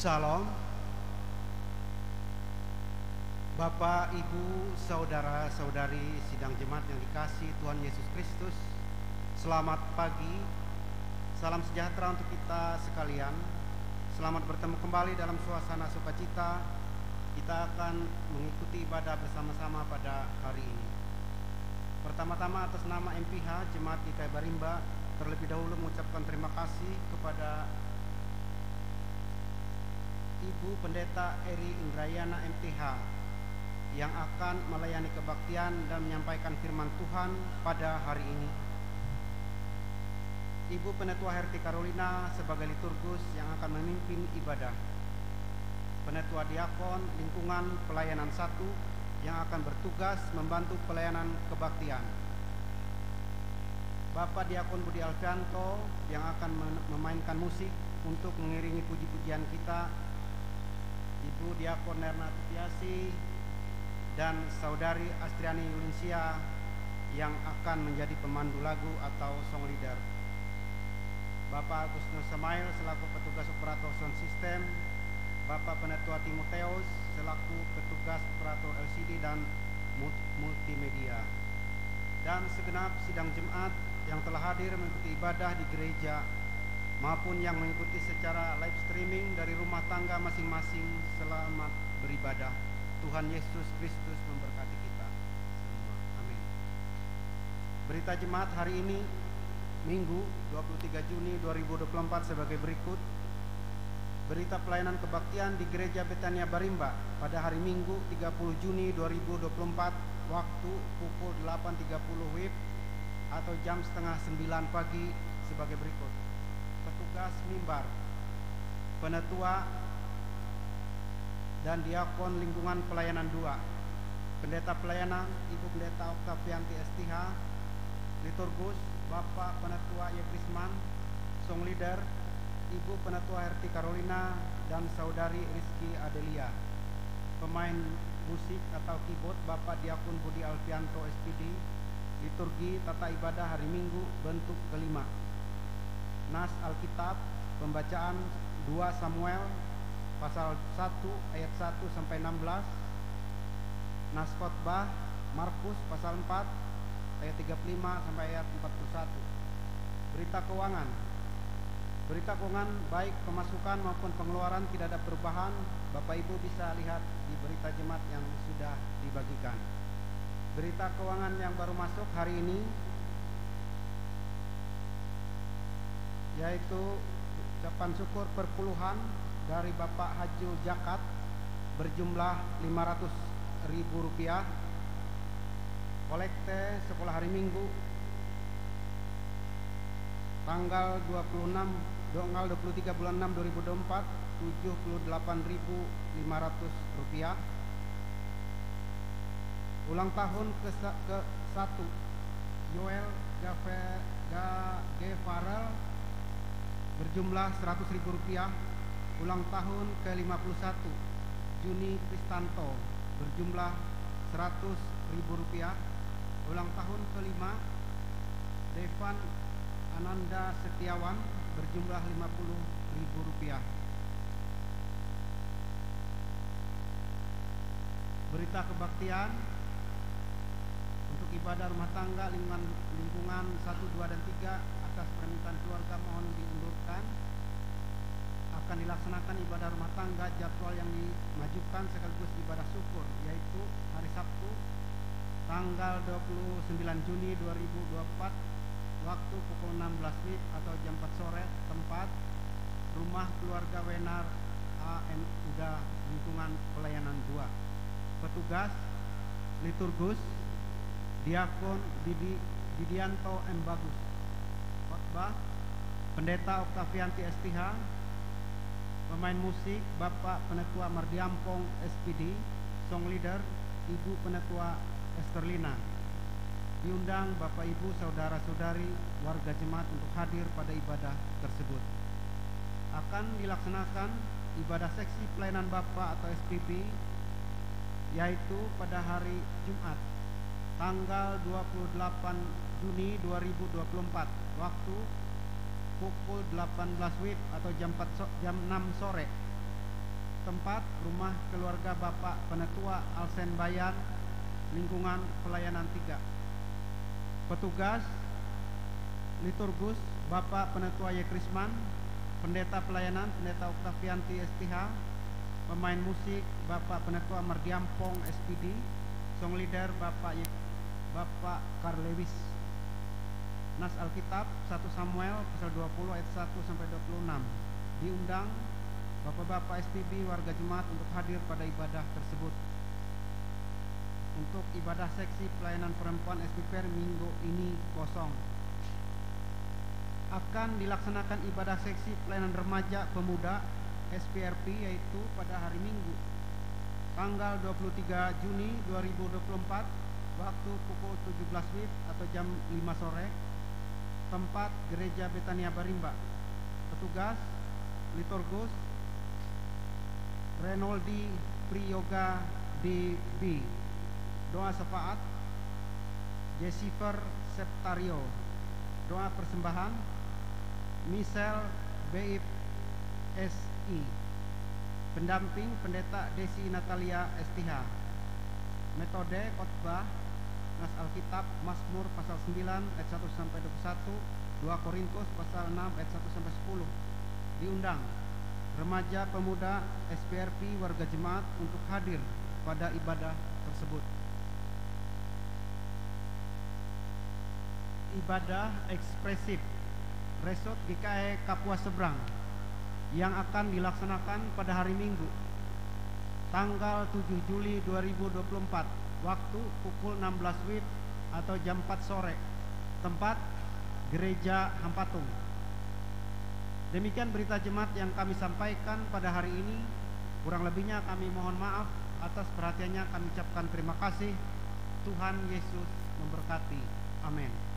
Salam, Bapak, Ibu, Saudara-saudari sidang jemaat yang dikasihi Tuhan Yesus Kristus. Selamat pagi, salam sejahtera untuk kita sekalian. Selamat bertemu kembali dalam suasana sukacita. Kita akan mengikuti ibadah bersama-sama pada hari ini. Pertama-tama atas nama MPH Jemaat GKI Barimba, terlebih dahulu mengucapkan terima kasih kepada Ibu Pendeta Eri Indrayana MTH yang akan melayani kebaktian dan menyampaikan firman Tuhan pada hari ini. Ibu Penetua Herti Carolina sebagai liturgus yang akan memimpin ibadah. Penetua Diakon Lingkungan Pelayanan 1 yang akan bertugas membantu pelayanan kebaktian. Bapak Diakon Budi Alfianto yang akan memainkan musik untuk mengiringi puji-pujian kita. Ibu Diakon Nerna Tutiasi dan Saudari Astriani Yulinsia yang akan menjadi pemandu lagu atau song leader. Bapak Agus Nur Samail selaku petugas operator sound system, Bapak Penetua Timoteus selaku petugas operator LCD dan multimedia, dan segenap sidang jemaat yang telah hadir mengikuti ibadah di gereja maupun yang mengikuti secara live streaming dari rumah tangga masing-masing. Selamat beribadah. Tuhan Yesus Kristus memberkati kita semua. Amin. Berita jemaat hari ini Minggu 23 Juni 2024 sebagai berikut. Berita pelayanan kebaktian di Gereja Betania Barimba pada hari Minggu 30 Juni 2024 waktu pukul 8.30 WIB atau jam setengah 9 pagi sebagai berikut. Petugas mimbar, penetua dan diakon lingkungan pelayanan 2, pendeta pelayanan Ibu Pendeta Oktavianti STH, liturgus Bapak Penetua Yekrisman, song leader Ibu Penetua Herti Carolina dan Saudari Rizky Adelia, pemain musik atau keyboard Bapak Diakon Budi Alfianto SPD, liturgi tata ibadah hari Minggu bentuk kelima. Nas Alkitab pembacaan 2 Samuel pasal 1 ayat 1 sampai 16. Nas khotbah Markus pasal 4 ayat 35 sampai ayat 41. Berita keuangan. Berita keuangan baik pemasukan maupun pengeluaran tidak ada perubahan. Bapak Ibu bisa lihat di berita jemaat yang sudah dibagikan. Berita keuangan yang baru masuk hari ini yaitu ucapan syukur perpuluhan dari Bapak Haju Jakat berjumlah Rp500.000, kolekte sekolah hari Minggu tanggal 23 bulan 6 2024 Rp78.500. Ulang tahun ke-1 Yoel Gafarel berjumlah Rp100.000. Ulang tahun ke-51 Juni Kristanto berjumlah Rp100.000. Ulang tahun ke-5 Devan Ananda Setiawan berjumlah Rp50.000. Berita kebaktian untuk ibadah rumah tangga lingkungan 1, 2, dan 3 atas permintaan keluarga mohon diundurkan. Akan dilaksanakan ibadah rumah tangga jadwal yang dimajukan sekaligus ibadah syukur, yaitu hari Sabtu tanggal 29 Juni 2024 waktu pukul 16 WIB atau jam 4 sore, tempat rumah keluarga Wenar AN Uda lingkungan pelayanan 2. Petugas liturgus Diakon Didianto M. Bagus. Khotbah Pendeta Oktavianti STH, pemain musik Bapak Penetua Mardiampong SPD, song leader Ibu Penetua Esterlina. Diundang Bapak Ibu saudara-saudari warga jemaat untuk hadir pada ibadah tersebut. Akan dilaksanakan ibadah seksi pelayanan Bapak atau SPP yaitu pada hari Jumat tanggal 28 Juni 2024 waktu pukul 18 WIB atau jam 6 sore, tempat rumah keluarga Bapak Penetua Alsen Bayan, lingkungan pelayanan 3. Petugas liturgus Bapak Penetua Yekrisman, pendeta pelayanan Pendeta Oktavianti STH, pemain musik Bapak Penetua Mardiampong SPD, song leader Bapak Karlewis. Nas Alkitab 1 Samuel pasal 20 ayat 1 sampai 26. Diundang Bapak-bapak STB warga jemaat untuk hadir pada ibadah tersebut. Untuk ibadah seksi pelayanan perempuan SPPR minggu ini kosong. Akan dilaksanakan ibadah seksi pelayanan remaja pemuda SPRP yaitu pada hari Minggu tanggal 23 Juni 2024 waktu pukul 17 WIB atau jam 5 sore, tempat Gereja Betania Barimba. Petugas liturgus Renoldi Priyoga DB. Doa syafaat Jessifer Septario. Doa persembahan Michelle Beib SI. Pendamping Pendeta Desi Natalia STH. Metode khotbah Nas Alkitab Mazmur pasal 9 ayat 1 sampai 21, 2 Korintus pasal 6 ayat 1 sampai 10. Diundang remaja pemuda SPRP warga jemaat untuk hadir pada ibadah tersebut. Ibadah ekspresif Resort GKE Kapuas Seberang yang akan dilaksanakan pada hari Minggu tanggal 7 Juli 2024 waktu pukul 16 WIB atau jam 4 sore, tempat Gereja Hampatung. Demikian berita jemaat yang kami sampaikan pada hari ini. Kurang lebihnya kami mohon maaf. Atas perhatiannya kami ucapkan terima kasih. Tuhan Yesus memberkati. Amin.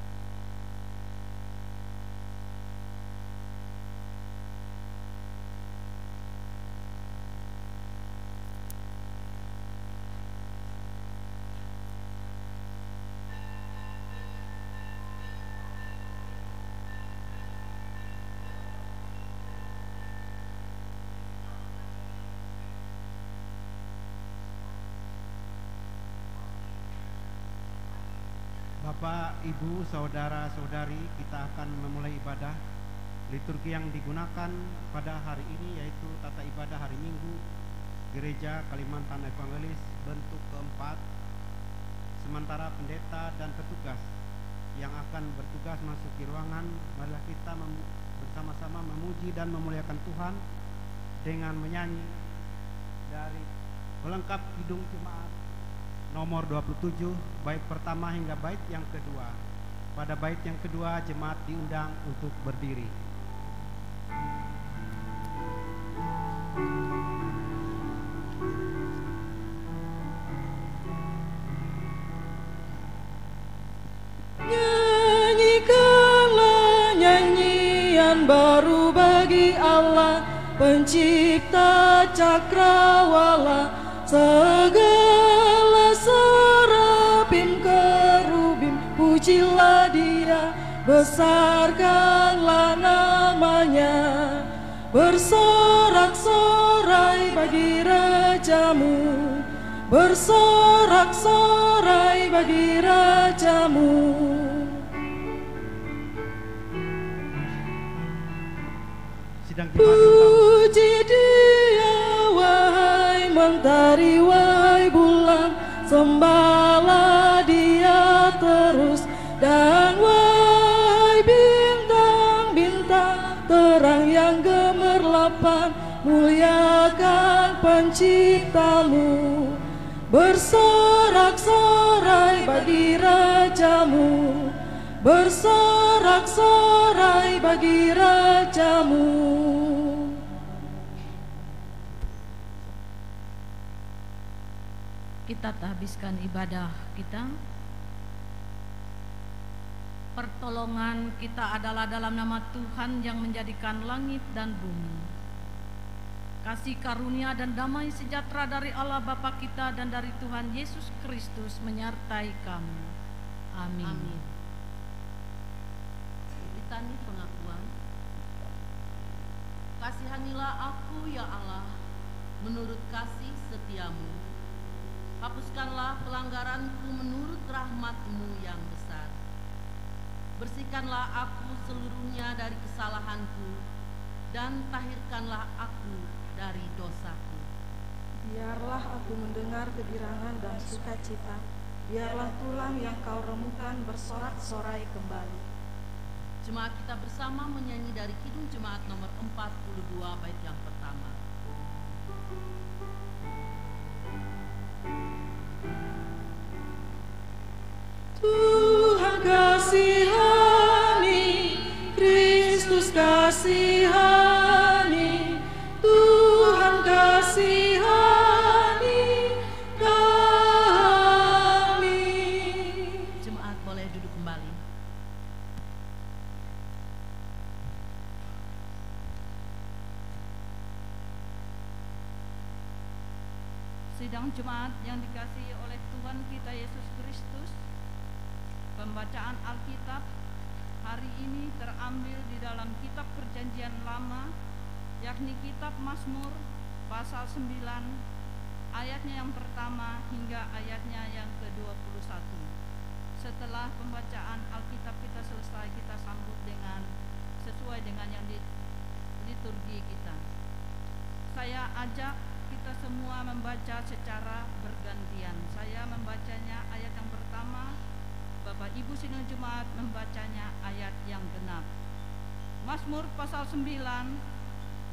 Bapak, Ibu, saudara-saudari, kita akan memulai ibadah. Liturgi yang digunakan pada hari ini yaitu tata ibadah hari Minggu Gereja Kalimantan Evangelis bentuk keempat. Sementara pendeta dan petugas yang akan bertugas masuk di ruangan, marilah kita bersama-sama memuji dan memuliakan Tuhan dengan menyanyi dari pelengkap Kidung Jemaat nomor 27, bait pertama hingga bait yang kedua. Pada bait yang kedua, jemaat diundang untuk berdiri. Nyanyikanlah nyanyian baru bagi Allah, pencipta cakrawala. Segala serafim kerubim pujilah Dia, besarkanlah namanya. Bersorak-sorai bagi Rajamu, bersorak-sorai bagi Rajamu. Puji Dia wahai mentari, wahai bulan, sembahlah Dia terus. Dan wahai bintang-bintang terang yang gemerlapan, muliakan penciptamu. Bersorak-sorai bagi Rajamu, bersorak-sorai bagi Rajamu. Kita habiskan ibadah kita. Pertolongan kita adalah dalam nama Tuhan yang menjadikan langit dan bumi. Kasih karunia dan damai sejahtera dari Allah Bapa kita dan dari Tuhan Yesus Kristus menyertai kamu. Amin. Amin. Litani pengakuan. Kasihanilah aku ya Allah, menurut kasih setiamu. Hapuskanlah pelanggaranku menurut rahmat-Mu yang besar. Bersihkanlah aku seluruhnya dari kesalahanku, dan tahirkanlah aku dari dosaku. Biarlah aku mendengar kegirangan dan sukacita, biarlah tulang yang Kau remukkan bersorak-sorai kembali. Jemaat kita bersama menyanyi dari Kidung Jemaat nomor 42 bait yang pertama. Tuhan kasihani, Kristus kasihani, Tuhan kasihani kami. Jemaat boleh duduk kembali. Sidang jemaat yang dikasihi oleh Tuhan kita Yesus Kristus, pembacaan Alkitab hari ini terambil di dalam kitab Perjanjian Lama, yakni kitab Mazmur pasal 9 ayatnya yang pertama hingga ayatnya yang ke-21. Setelah pembacaan Alkitab kita selesai, kita sambut dengan sesuai dengan yang di liturgi kita. Saya ajak kita semua membaca secara bergantian. Saya membacanya ayat yang pertama, Bapak Ibu sidang jemaat membacanya ayat yang genap. Mazmur pasal 9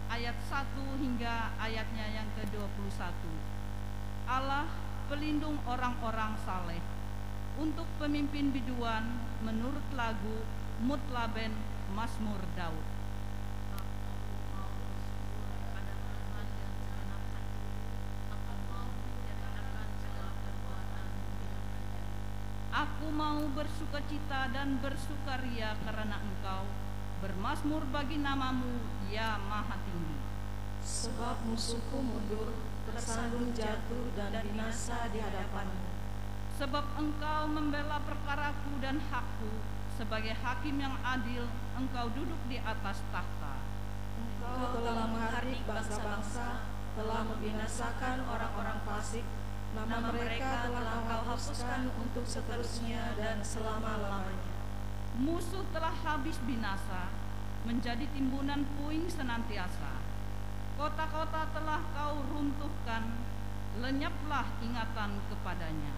ayat 1 hingga ayatnya yang ke-21. Allah pelindung orang-orang saleh, untuk pemimpin biduan menurut lagu Mutlaben Mazmur Daud. Aku mau bersukacita dan bersukaria karena Engkau, bermazmur bagi nama-Mu, ya Maha Tinggi. Sebab musuhku mundur, tersandung jatuh dan binasa di hadapan-Mu. Sebab Engkau membela perkaraku dan hakku, sebagai hakim yang adil, Engkau duduk di atas tahta. Engkau telah menghardik bangsa-bangsa, telah membinasakan orang-orang fasik. Nama mereka telah Engkau hapuskan untuk seterusnya dan selama-lamanya. Musuh telah habis binasa, menjadi timbunan puing senantiasa. Kota-kota telah Kau runtuhkan, lenyaplah ingatan kepadanya.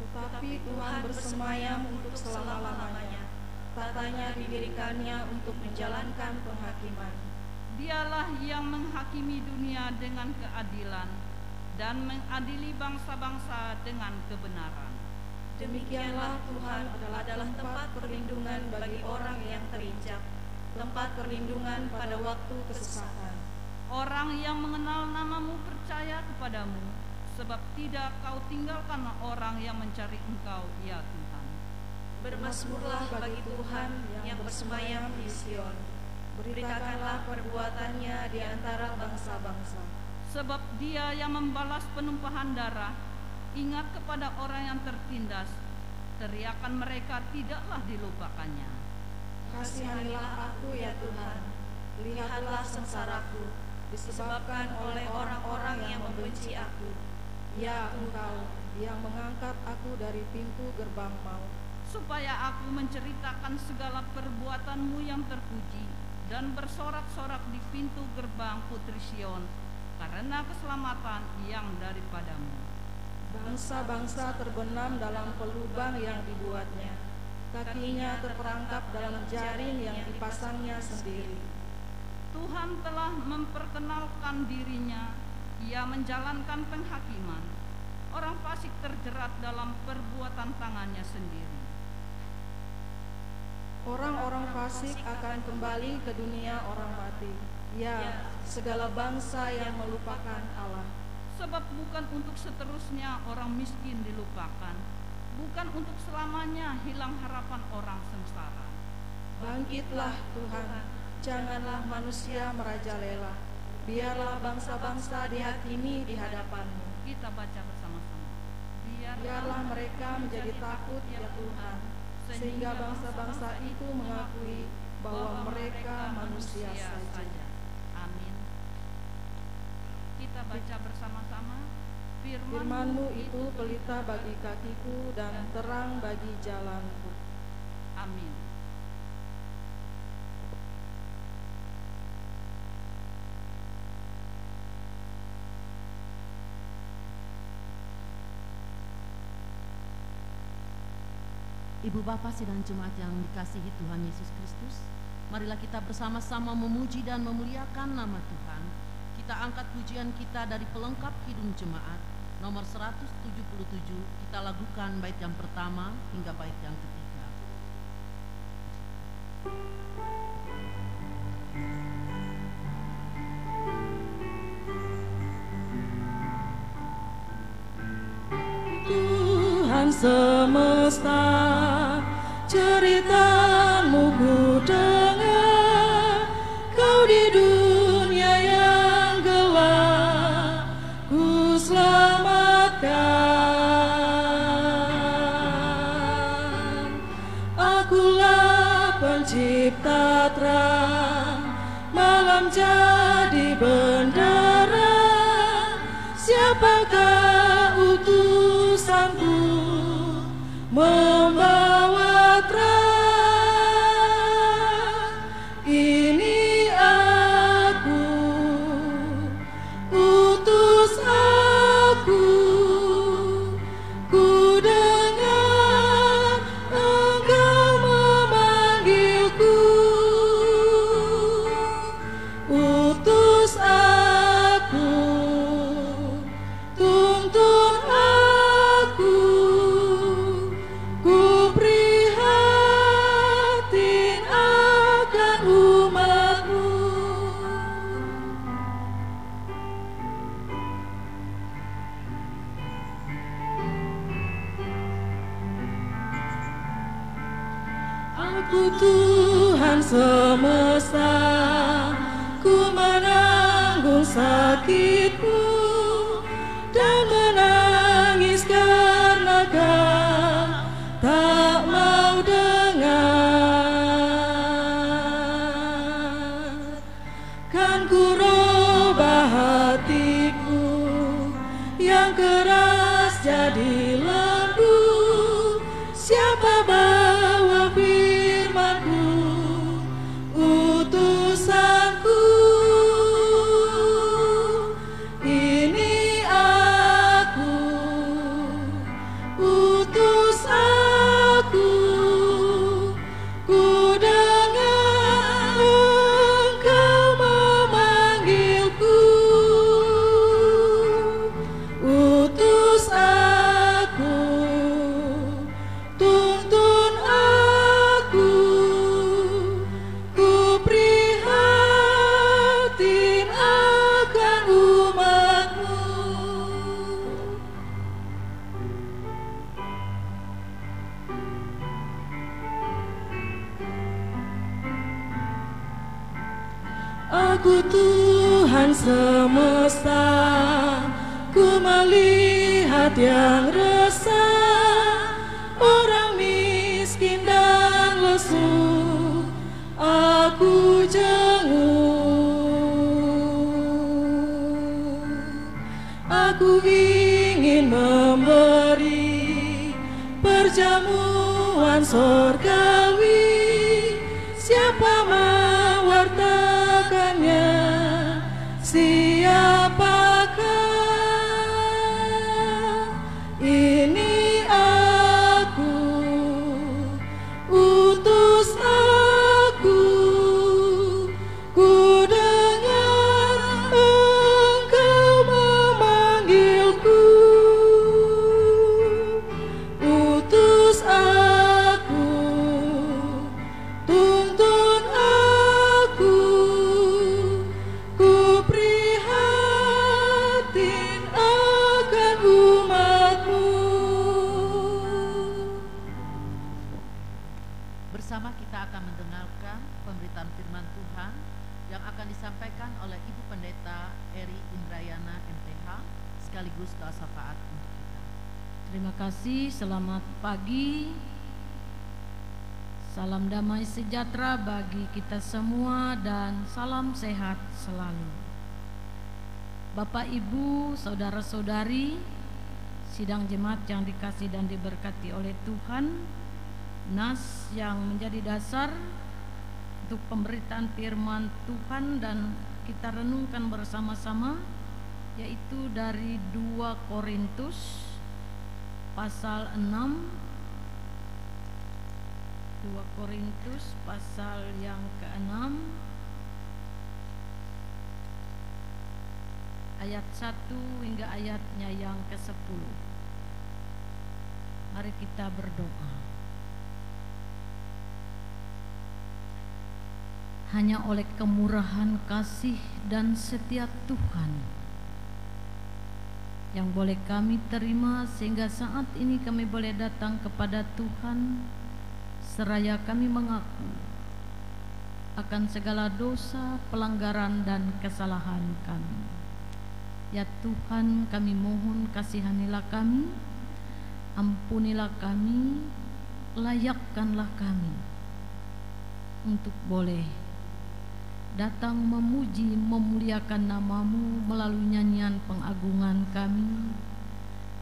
Tetapi Tuhan bersemayam untuk selama-lamanya, tatanya didirikannya untuk menjalankan penghakiman. Dialah yang menghakimi dunia dengan keadilan dan mengadili bangsa-bangsa dengan kebenaran. Demikianlah Tuhan adalah tempat perlindungan bagi orang yang terinjak, tempat perlindungan pada waktu kesesakan. Orang yang mengenal nama-Mu percaya kepadamu, sebab tidak Kau tinggalkan orang yang mencari Engkau, ya Tuhan. Bermazmurlah bagi Tuhan yang bersemayam di Sion. Beritakanlah perbuatannya di antara bangsa-bangsa. Sebab Dia yang membalas penumpahan darah, ingat kepada orang yang tertindas, teriakan mereka tidaklah dilupakannya. Kasihanilah aku ya Tuhan, lihatlah sengsaraku, disebabkan oleh orang-orang yang membenci aku. Ya Engkau yang mengangkat aku dari pintu gerbang maut, Supaya aku menceritakan segala perbuatan-Mu yang terpuji, dan bersorak-sorak di pintu gerbang Putri Sion, karena keselamatan yang daripada-Mu. Bangsa-bangsa terbenam dalam pelubang yang dibuatnya, kakinya terperangkap dalam jaring yang dipasangnya sendiri. Tuhan telah memperkenalkan dirinya, Ia menjalankan penghakiman. Orang fasik terjerat dalam perbuatan tangannya sendiri. Orang-orang fasik akan kembali ke dunia orang mati. Ya, segala bangsa yang melupakan Allah. Sebab bukan untuk seterusnya orang miskin dilupakan, bukan untuk selamanya hilang harapan orang sengsara. Bangkitlah Tuhan, janganlah manusia merajalela. Biarlah bangsa-bangsa dihakimi di hadapan-Mu. Kita baca bersama-sama. Biarlah mereka menjadi takut ya Tuhan, sehingga bangsa-bangsa itu mengakui bahwa mereka manusia saja. Amin. Kita kita baca bersama-sama. Firman-Mu itu pelita bagi kakiku dan terang bagi jalanku. Amin. Ibu Bapa sidang jemaat yang dikasihi Tuhan Yesus Kristus, marilah kita bersama-sama memuji dan memuliakan nama Tuhan. Kita angkat pujian kita dari pelengkap Kidung Jemaat nomor 177. Kita lakukan bait yang pertama hingga bait yang ketiga. Tuhan semesta, cerita-Mu ku dengar. Kau di dunia yang gelap ku selamatkan. Akulah pencipta terang, malam jadi bendera. Siapakah utusanku membawa terang? Ini aku, utus aku. Ku dengar Engkau memanggilku. Utus aku, tuntun aku. Ku prihatin akan umat-Mu. Aku Tuhan semesta, ku menanggung sakitmu dan menangis karena kau tak mau dengar. Kan ku robah hatiku yang keras jadi lembut. Siapa bawa firman-Ku, utusanku? Ini aku, utus aku. Ku dengar Engkau memanggilku. Utus aku, tuntun aku. Ku prihatin akan umat-Mu. Aku Tuhan semesta, ku melihat yang resah, orang miskin dan lesu, aku jenguk. Aku ingin memberi perjamuan sorgawi. Siapa mewartakannya? Siapakah? Ini aku, utus aku. Ku dengar Engkau memanggilku. Utus aku, tuntun aku. Ku prihatin akan umat-Mu. Bersama kita akan mendengarkan pemberitaan firman Tuhan yang akan disampaikan oleh Ibu Pendeta Eri Indrayana MTH sekaligus doa syafaat untuk kita. Terima kasih, selamat pagi. Salam damai sejahtera bagi kita semua dan salam sehat selalu. Bapak, Ibu, saudara-saudari, sidang jemaat yang dikasihi dan diberkati oleh Tuhan, nas yang menjadi dasar untuk pemberitaan firman Tuhan dan kita renungkan bersama-sama yaitu dari 2 Korintus pasal 6. 2 Korintus pasal yang ke-6 ayat 1 hingga ayatnya yang ke-10. Mari kita berdoa. Hanya oleh kemurahan kasih dan setia Tuhan yang boleh kami terima sehingga saat ini kami boleh datang kepada Tuhan seraya kami mengaku akan segala dosa, pelanggaran dan kesalahan kami. Ya Tuhan, kami mohon kasihanilah kami, ampunilah kami, layakkanlah kami untuk boleh datang memuji, memuliakan namamu melalui nyanyian pengagungan kami.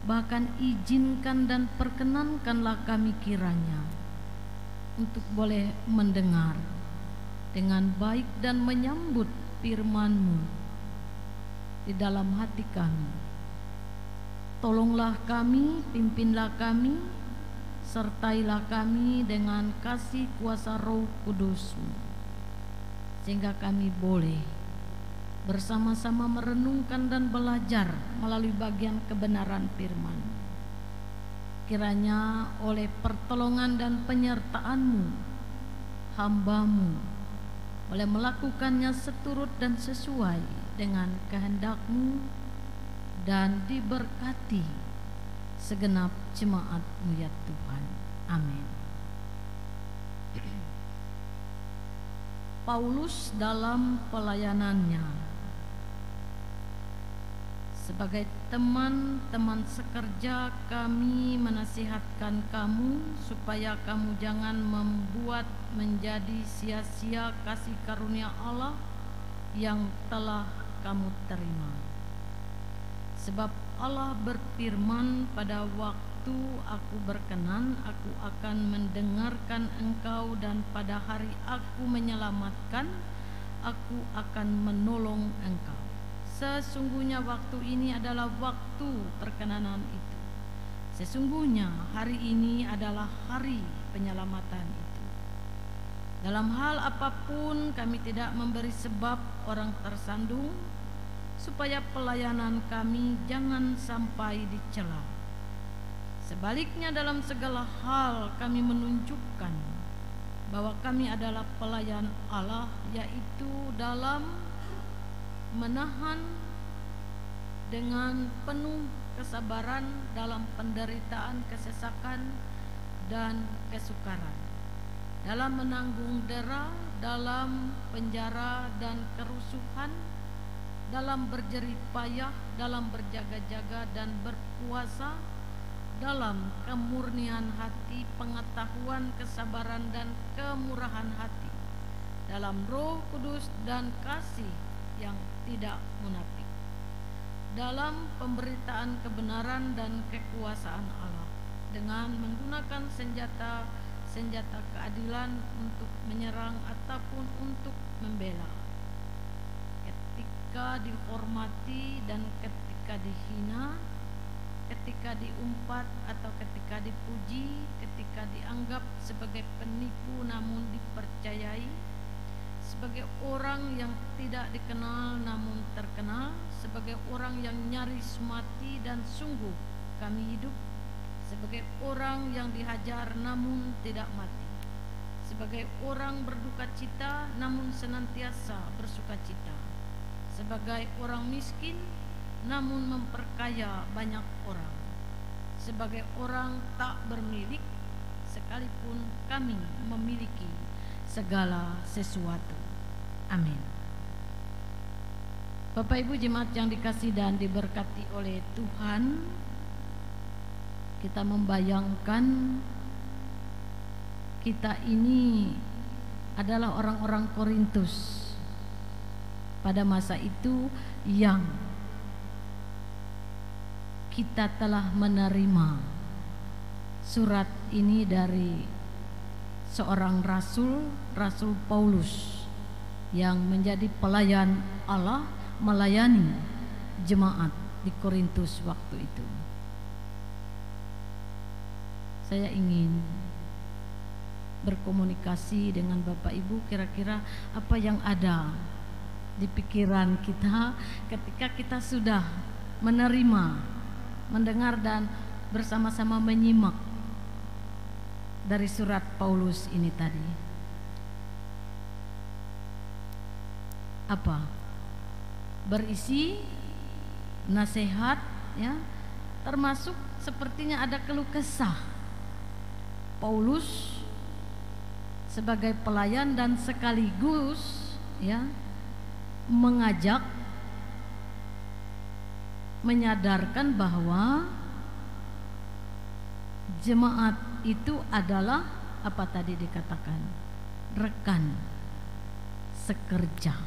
Bahkan izinkan dan perkenankanlah kami kiranya untuk boleh mendengar dengan baik dan menyambut firman-Mu di dalam hati kami. Tolonglah kami, pimpinlah kami, sertailah kami dengan kasih kuasa Roh Kudus-Mu, sehingga kami boleh bersama-sama merenungkan dan belajar melalui bagian kebenaran firman. Kiranya oleh pertolongan dan penyertaan-Mu, hamba-Mu boleh melakukannya seturut dan sesuai dengan kehendak-Mu dan diberkati segenap jemaat-Mu ya Tuhan. Amin. Paulus dalam pelayanannya sebagai teman-teman sekerja, kami menasihatkan kamu supaya kamu jangan membuat menjadi sia-sia kasih karunia Allah yang telah kamu terima. Sebab Allah berfirman, pada waktu aku berkenan, aku akan mendengarkan engkau, dan pada hari aku menyelamatkan, aku akan menolong engkau. Sesungguhnya waktu ini adalah waktu perkenanan itu. Sesungguhnya hari ini adalah hari penyelamatan itu. Dalam hal apapun kami tidak memberi sebab orang tersandung, supaya pelayanan kami jangan sampai dicela. Sebaliknya dalam segala hal kami menunjukkan bahwa kami adalah pelayan Allah, yaitu dalam menahan dengan penuh kesabaran dalam penderitaan, kesesakan dan kesukaran, dalam menanggung dera, dalam penjara dan kerusuhan, dalam berjerih payah, dalam berjaga-jaga dan berpuasa, dalam kemurnian hati, pengetahuan, kesabaran dan kemurahan hati, dalam Roh Kudus dan kasih yang tidak munafik, dalam pemberitaan kebenaran dan kekuasaan Allah, dengan menggunakan senjata keadilan untuk menyerang ataupun untuk membela, ketika dihormati dan ketika dihina, ketika diumpat atau ketika dipuji, ketika dianggap sebagai penipu namun dipercayai, sebagai orang yang tidak dikenal namun terkenal, sebagai orang yang nyaris mati dan sungguh kami hidup, sebagai orang yang dihajar namun tidak mati, sebagai orang berduka cita namun senantiasa bersuka cita, sebagai orang miskin namun memperkaya banyak orang, sebagai orang tak bermilik sekalipun kami memiliki segala sesuatu. Amin. Bapak Ibu jemaat yang dikasihi dan diberkati oleh Tuhan, kita membayangkan kita ini adalah orang-orang Korintus pada masa itu yang kita telah menerima surat ini dari seorang rasul, Rasul Paulus, yang menjadi pelayan Allah, melayani jemaat di Korintus waktu itu. Saya ingin berkomunikasi dengan Bapak Ibu, kira-kira apa yang ada di pikiran kita ketika kita sudah menerima, mendengar dan bersama-sama menyimak dari surat Paulus ini tadi. Apa? Berisi nasihat, ya, termasuk sepertinya ada keluh kesah Paulus sebagai pelayan dan sekaligus, ya, mengajak, menyadarkan bahwa jemaat itu adalah apa tadi dikatakan, rekan sekerja.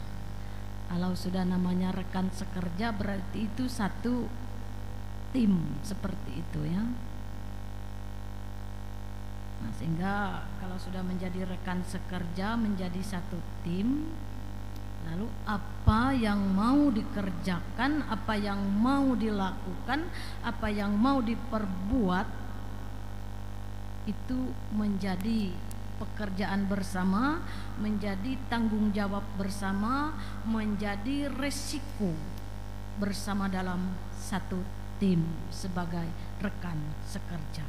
Kalau sudah namanya rekan sekerja berarti itu satu tim, seperti itu, ya. Nah, sehingga kalau sudah menjadi rekan sekerja, menjadi satu tim, lalu apa yang mau dikerjakan, apa yang mau dilakukan, apa yang mau diperbuat, itu menjadi pekerjaan bersama, menjadi tanggung jawab bersama, menjadi resiko bersama dalam satu tim sebagai rekan sekerja.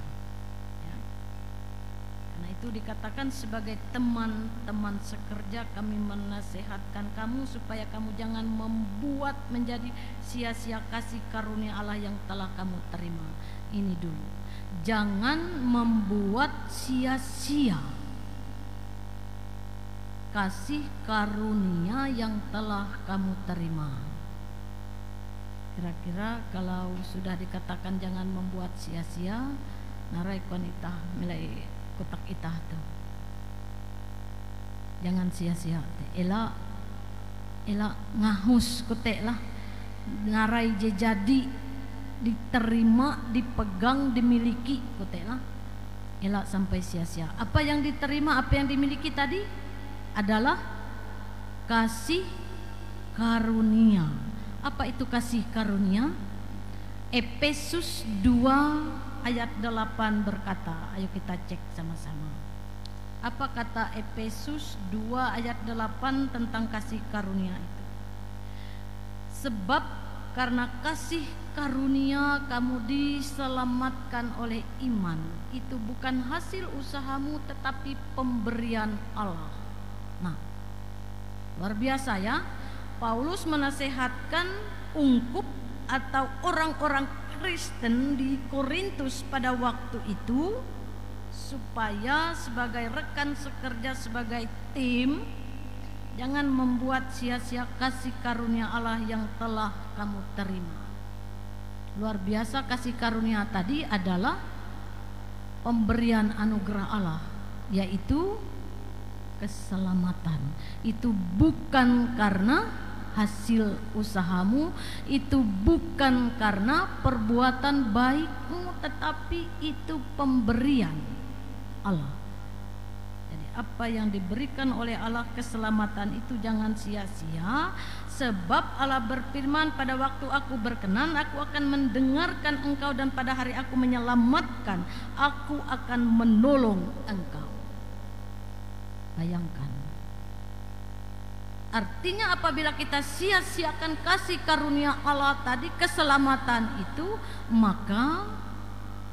Nah, itu dikatakan sebagai teman-teman sekerja, kami menasihatkan kamu supaya kamu jangan membuat menjadi sia-sia kasih karunia Allah yang telah kamu terima. Ini dulu, jangan membuat sia-sia kasih karunia yang telah kamu terima. Kira-kira kalau sudah dikatakan jangan membuat sia-sia, narai kon itah milai kotak itah tuh, jangan sia-sia, ela ngahus kotek lah, narai je jadi diterima, dipegang, dimiliki kotek lah, ela sampai sia-sia. Apa yang diterima, apa yang dimiliki tadi adalah kasih karunia. Apa itu kasih karunia? Efesus 2 ayat 8 berkata, ayo kita cek sama-sama. Apa kata Efesus 2 ayat 8 tentang kasih karunia itu? Sebab karena kasih karunia kamu diselamatkan oleh iman. Itu bukan hasil usahamu tetapi pemberian Allah. Nah, luar biasa, ya. Paulus menasehatkan ungkup atau orang-orang Kristen di Korintus pada waktu itu supaya sebagai rekan sekerja, sebagai tim, jangan membuat sia-sia kasih karunia Allah yang telah kamu terima. Luar biasa, kasih karunia tadi adalah pemberian anugerah Allah, yaitu keselamatan. Itu bukan karena hasil usahamu, itu bukan karena perbuatan baikmu, tetapi itu pemberian Allah. Jadi apa yang diberikan oleh Allah, keselamatan itu jangan sia-sia. Sebab Allah berfirman, pada waktu aku berkenan, aku akan mendengarkan engkau, dan pada hari aku menyelamatkan, aku akan menolong engkau. Bayangkan, artinya apabila kita sia-siakan kasih karunia Allah tadi, keselamatan itu, maka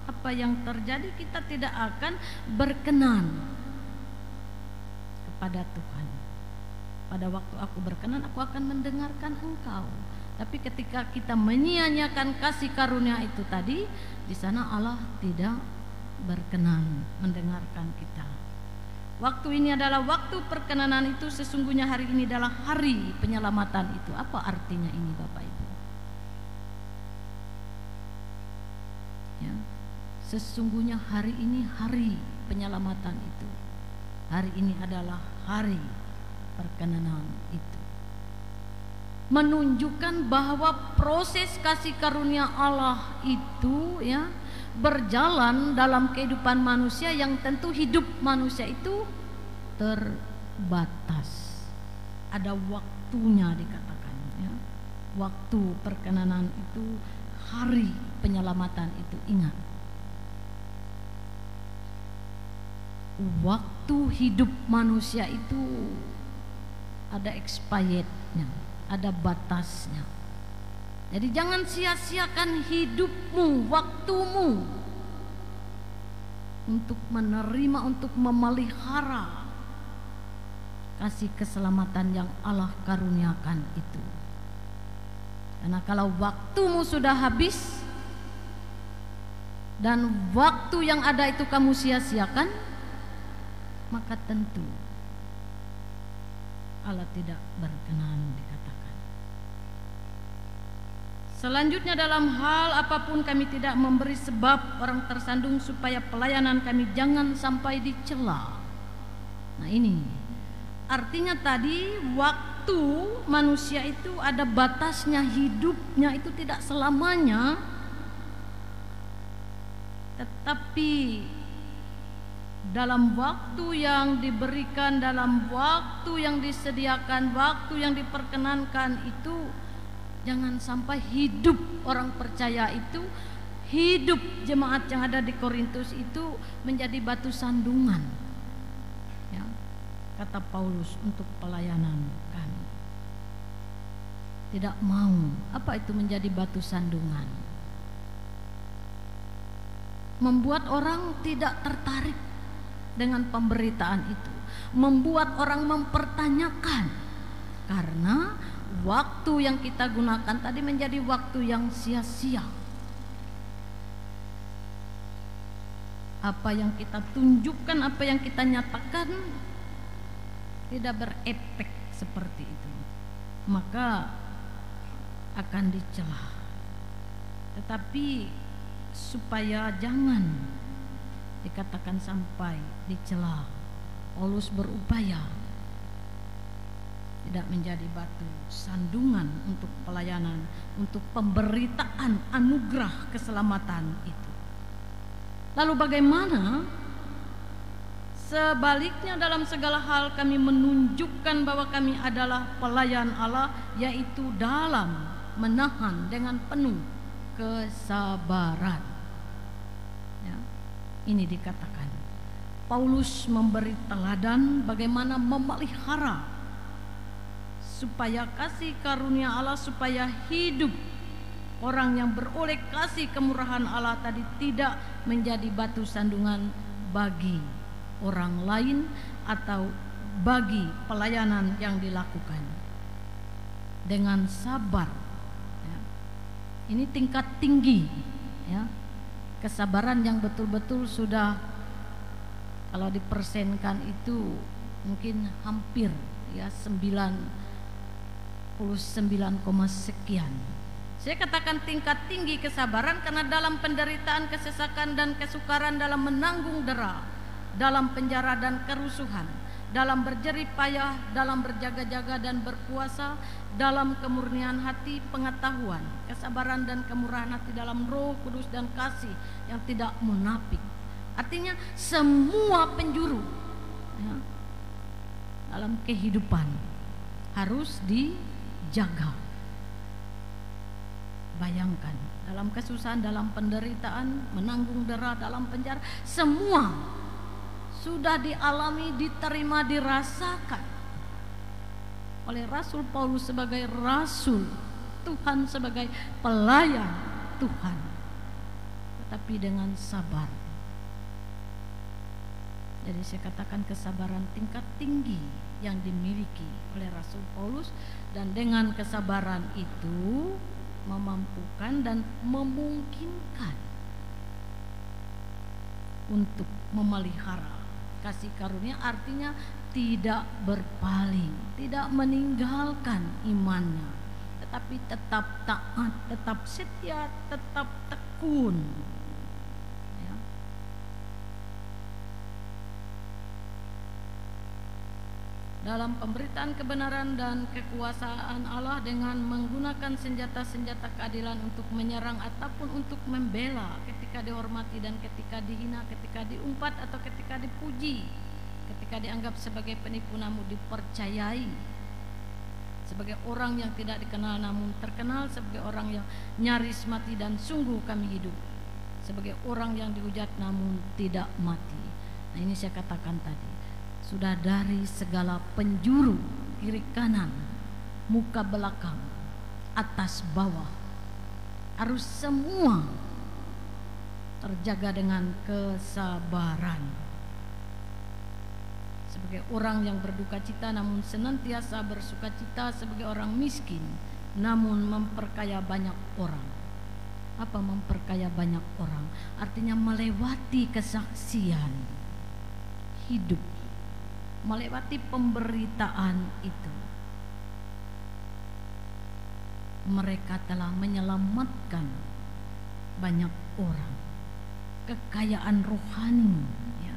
apa yang terjadi, kita tidak akan berkenan kepada Tuhan. Pada waktu aku berkenan, aku akan mendengarkan engkau. Tapi ketika kita menyia-nyiakan kasih karunia itu tadi, di sana Allah tidak berkenan mendengarkan kita. Waktu ini adalah waktu perkenanan itu, sesungguhnya hari ini adalah hari penyelamatan itu. Apa artinya ini, Bapak Ibu? Ya, sesungguhnya hari ini hari penyelamatan itu. Hari ini adalah hari perkenanan itu. menunjukkan bahwa proses kasih karunia Allah itu ya berjalan dalam kehidupan manusia, yang tentu hidup manusia itu terbatas. Ada waktunya dikatakan ya. Waktu perkenanan itu, hari penyelamatan itu, ingat. Waktu hidup manusia itu ada expirednya, ada batasnya. Jadi jangan sia-siakan hidupmu, waktumu untuk menerima, untuk memelihara kasih keselamatan yang Allah karuniakan itu. Karena kalau waktumu sudah habis dan waktu yang ada itu kamu sia-siakan, maka tentu Allah tidak berkenan dikatakan. Selanjutnya, dalam hal apapun kami tidak memberi sebab orang tersandung supaya pelayanan kami jangan sampai dicela. Nah ini artinya tadi waktu manusia itu ada batasnya, hidupnya itu tidak selamanya. Tetapi dalam waktu yang diberikan, dalam waktu yang disediakan, waktu yang diperkenankan itu, jangan sampai hidup orang percaya itu, hidup jemaat yang ada di Korintus itu menjadi batu sandungan ya, kata Paulus, untuk pelayanan kami. Tidak mau. Apa itu menjadi batu sandungan? Membuat orang tidak tertarik dengan pemberitaan itu, membuat orang mempertanyakan, karena waktu yang kita gunakan tadi menjadi waktu yang sia-sia. Apa yang kita tunjukkan, apa yang kita nyatakan tidak berefek seperti itu, maka akan dicela. Tetapi supaya jangan dikatakan sampai dicela, Paulus berupaya tidak menjadi batu sandungan untuk pelayanan, untuk pemberitaan anugerah keselamatan itu. Lalu bagaimana sebaliknya, dalam segala hal kami menunjukkan bahwa kami adalah pelayan Allah, yaitu dalam menahan dengan penuh kesabaran ya. Ini dikatakan Paulus memberi teladan bagaimana memelihara supaya kasih karunia Allah, supaya hidup orang yang beroleh kasih kemurahan Allah tadi tidak menjadi batu sandungan bagi orang lain atau bagi pelayanan yang dilakukan. Dengan sabar ya. Ini tingkat tinggi ya, kesabaran yang betul-betul sudah, kalau dipersenkan itu mungkin hampir ya 99, sekian. Saya katakan tingkat tinggi kesabaran karena dalam penderitaan, kesesakan dan kesukaran, dalam menanggung dera, dalam penjara dan kerusuhan, dalam berjerih payah, dalam berjaga-jaga dan berpuasa, dalam kemurnian hati, pengetahuan, kesabaran dan kemurahan hati, dalam Roh Kudus dan kasih yang tidak munafik. Artinya semua penjuru ya, dalam kehidupan harus dijaga. Bayangkan, dalam kesusahan, dalam penderitaan, menanggung dera, dalam penjara, semua sudah dialami, diterima, dirasakan oleh Rasul Paulus sebagai rasul Tuhan, sebagai pelayan Tuhan, tetapi dengan sabar. Jadi saya katakan kesabaran tingkat tinggi yang dimiliki oleh Rasul Paulus, dan dengan kesabaran itu memampukan dan memungkinkan untuk memelihara kasih karunia, artinya tidak berpaling, tidak meninggalkan imannya, tetapi tetap taat, tetap setia, tetap tekun ya. dalam pemberitaan kebenaran dan kekuasaan Allah dengan menggunakan senjata-senjata keadilan untuk menyerang ataupun untuk membela ketika dihormati dan ketika dihina, ketika diumpat atau ketika dipuji, ketika dianggap sebagai penipu namun dipercayai, sebagai orang yang tidak dikenal namun terkenal, sebagai orang yang nyaris mati dan sungguh kami hidup, sebagai orang yang dihujat namun tidak mati. Nah, ini saya katakan tadi, sudah dari segala penjuru, kiri kanan, muka belakang, atas bawah, harus semua terjaga dengan kesabaran. Sebagai orang yang berduka cita namun senantiasa bersuka cita, sebagai orang miskin namun memperkaya banyak orang. Apa memperkaya banyak orang? Artinya melewati kesaksian hidup, melewati pemberitaan itu. Mereka telah menyelamatkan banyak orang, kekayaan rohani, ya.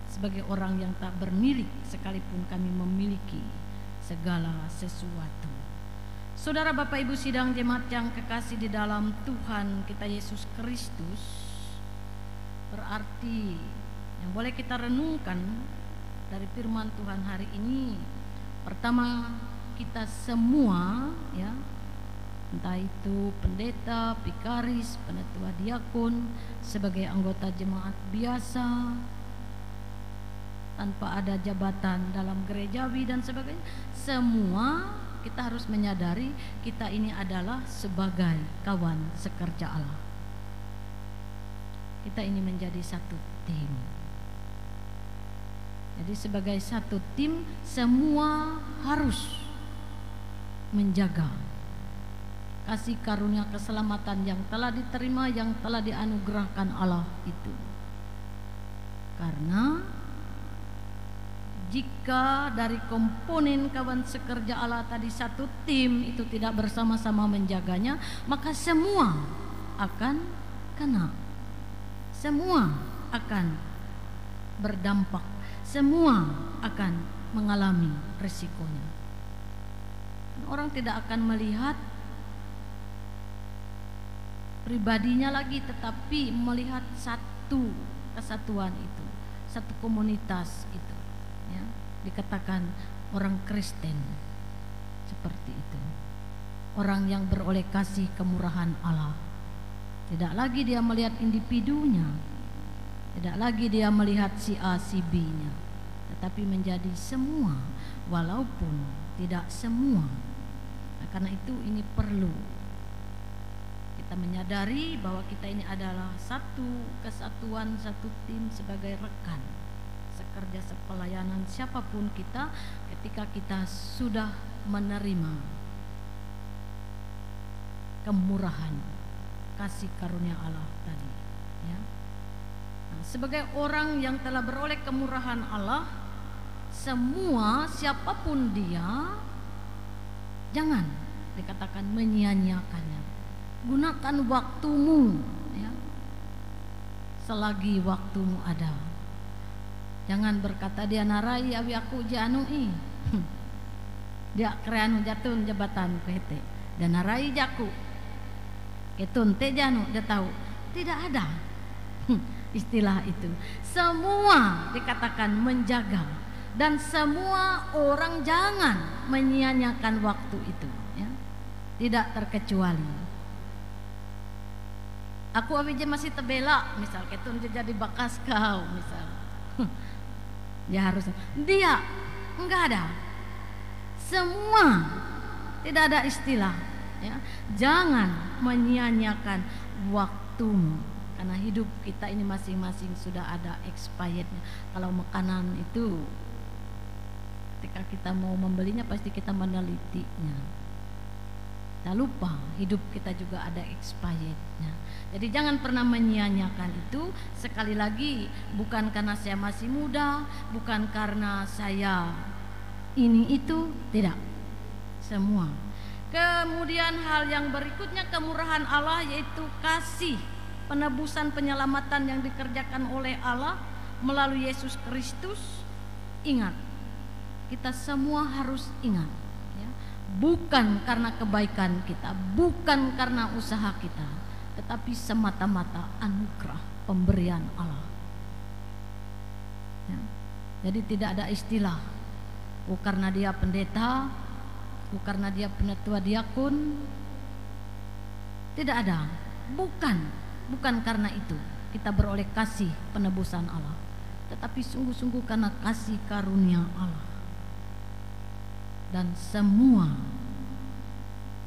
Sebagai orang yang tak bermilik, sekalipun kami memiliki segala sesuatu. Saudara, Bapak Ibu sidang jemaat yang kekasih di dalam Tuhan kita Yesus Kristus, berarti yang boleh kita renungkan dari firman Tuhan hari ini, pertama, kita semua, ya, entah itu pendeta, vikaris, penatua diakon, sebagai anggota jemaat biasa tanpa ada jabatan dalam gerejawi dan sebagainya, semua kita harus menyadari kita ini adalah sebagai kawan sekerja Allah. Kita ini menjadi satu tim. Jadi sebagai satu tim, semua harus menjaga kasih karunia keselamatan yang telah diterima, yang telah dianugerahkan Allah itu. Karena jika dari komponen kawan sekerja Allah tadi satu tim itu tidak bersama-sama menjaganya, maka semua akan kena, semua akan berdampak, semua akan mengalami resikonya. Orang tidak akan melihat pribadinya lagi, tetapi melihat satu kesatuan itu, satu komunitas itu, ya. Dikatakan orang Kristen seperti itu, orang yang beroleh kasih kemurahan Allah. Tidak lagi dia melihat individunya, tidak lagi dia melihat si A si B-nya, tetapi menjadi semua, walaupun tidak semua. Nah, karena itu ini perlu kita menyadari bahwa kita ini adalah satu kesatuan, satu tim sebagai rekan sekerja sepelayanan siapapun kita, ketika kita sudah menerima kemurahan kasih karunia Allah tadi, ya. Nah, sebagai orang yang telah beroleh kemurahan Allah, semua siapapun dia, jangan dikatakan menyia-nyiakannya. Gunakan waktumu, ya, selagi waktumu ada. Jangan berkata dia narai awi aku janu dia kreanu jatun jabatan kehete dan narai jaku ketun te janu dia tahu. Tidak ada istilah itu. Semua dikatakan menjaga, dan semua orang jangan menyia-nyiakan waktu itu, ya. Tidak terkecuali. Aku abije masih tebela, misal ketun dia jadi bakas kau, misal. Dia harus, dia enggak ada. Semua, tidak ada istilah, ya. Jangan menyia-nyiakan waktumu, karena hidup kita ini masing-masing sudah ada expirednya. Kalau makanan itu, ketika kita mau membelinya pasti kita menelitinya. Tak lupa hidup kita juga ada expirednya. Jadi jangan pernah menyia-nyiakan itu. Sekali lagi, bukan karena saya masih muda, bukan karena saya ini itu, tidak. Semua. Kemudian hal yang berikutnya, kemurahan Allah, yaitu kasih penebusan penyelamatan yang dikerjakan oleh Allah melalui Yesus Kristus. Ingat, kita semua harus ingat, ya, bukan karena kebaikan kita, bukan karena usaha kita, tetapi semata-mata anugerah pemberian Allah. Ya. Jadi tidak ada istilah, oh karena dia pendeta, oh karena dia penatua diakon, tidak ada. Bukan karena itu kita beroleh kasih penebusan Allah, tetapi sungguh-sungguh karena kasih karunia Allah. Dan semua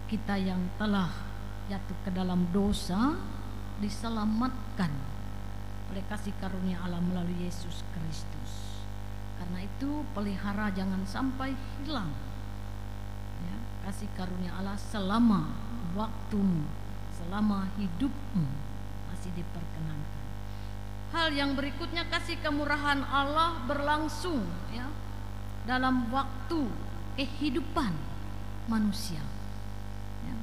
kita yang telah jatuh ke dalam dosa diselamatkan oleh kasih karunia Allah melalui Yesus Kristus. Karena itu pelihara jangan sampai hilang, ya, kasih karunia Allah selama waktumu, selama hidupmu masih diperkenankan. Hal yang berikutnya, kasih kemurahan Allah berlangsung, ya, dalam waktu kehidupan manusia, ya.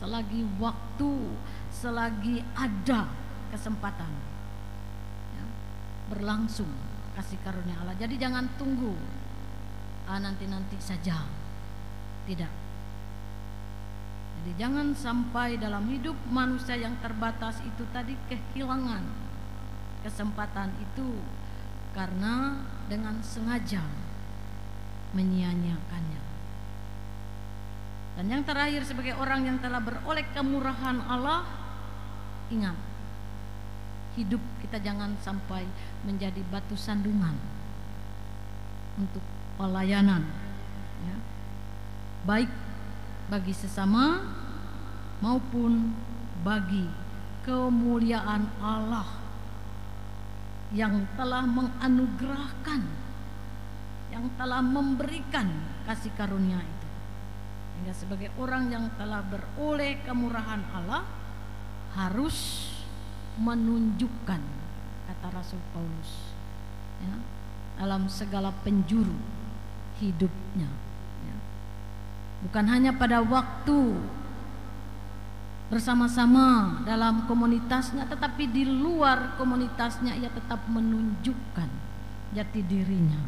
Selagi waktu, selagi ada kesempatan, ya, berlangsung kasih karunia Allah. Jadi jangan tunggu nanti saja, tidak. Jadi jangan sampai dalam hidup manusia yang terbatas itu tadi kehilangan kesempatan itu karena dengan sengaja menyia-nyiakannya. Dan yang terakhir, sebagai orang yang telah beroleh kemurahan Allah, ingat, hidup kita jangan sampai menjadi batu sandungan untuk pelayanan, ya, baik bagi sesama maupun bagi kemuliaan Allah yang telah menganugerahkan, yang telah memberikan kasih karunia itu. Sehingga sebagai orang yang telah beroleh kemurahan Allah harus menunjukkan, kata Rasul Paulus, ya, dalam segala penjuru hidupnya, ya. Bukan hanya pada waktu bersama-sama dalam komunitasnya, tetapi di luar komunitasnya ia tetap menunjukkan jati dirinya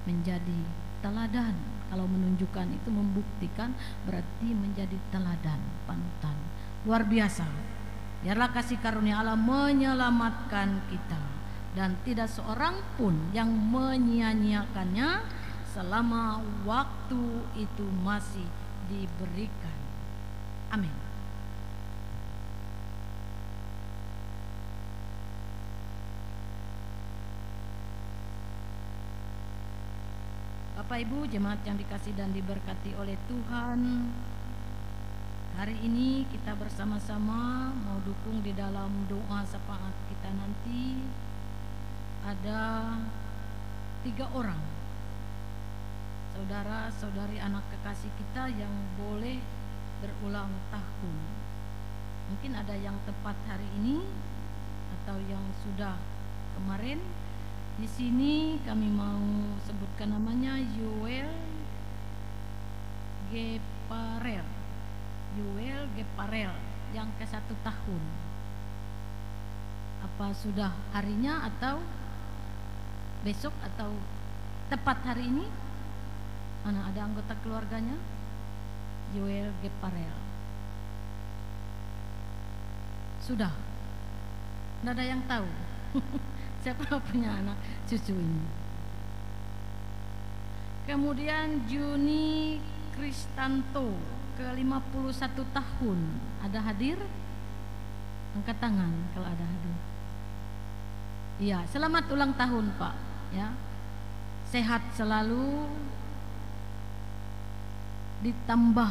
menjadi teladan. Kalau menunjukkan itu membuktikan, berarti menjadi teladan, panutan. Luar biasa. Biarlah kasih karunia Allah menyelamatkan kita, dan tidak seorang pun yang menyia-nyiakannya selama waktu itu masih diberikan. Amin. Bapak Ibu jemaat yang dikasihi dan diberkati oleh Tuhan, hari ini kita bersama-sama mau dukung di dalam doa syafaat kita nanti. Ada 3 orang saudara-saudari anak kekasih kita yang boleh berulang tahun. Mungkin ada yang tepat hari ini atau yang sudah kemarin. Di sini kami mau sebutkan namanya Yoel Geparel yang ke-1 tahun. Apa sudah harinya atau besok atau tepat hari ini? Mana ada anggota keluarganya? Yoel Geparel. Sudah? Tidak ada yang tahu. Siapa punya anak cucu ini? Kemudian Juni Kristanto ke-51 tahun. Ada hadir? Angkat tangan kalau ada hadir. Iya, selamat ulang tahun Pak, ya. Sehat selalu, ditambah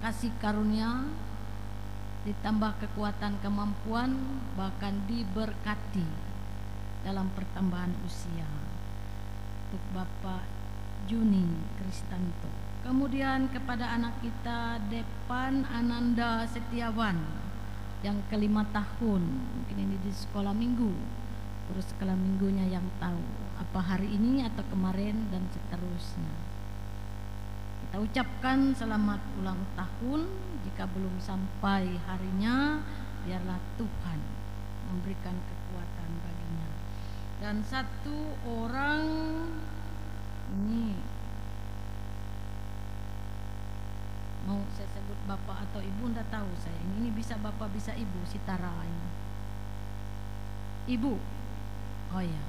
kasih karunia, ditambah kekuatan kemampuan, bahkan diberkati dalam pertambahan usia. Untuk Bapak Juni Kristanto. Kemudian kepada anak kita Depan Ananda Setiawan yang ke-5 tahun. Mungkin ini di sekolah minggu, urus sekolah minggunya yang tahu apa hari ini atau kemarin dan seterusnya. Kita ucapkan selamat ulang tahun. Jika belum sampai harinya, biarlah Tuhan memberikan kekuatan baginya. Dan 1 orang ini Mau saya sebut bapak atau ibu ndak tahu saya. Ini bisa bapak bisa ibu, si Tara ini. Ibu. Oh iya.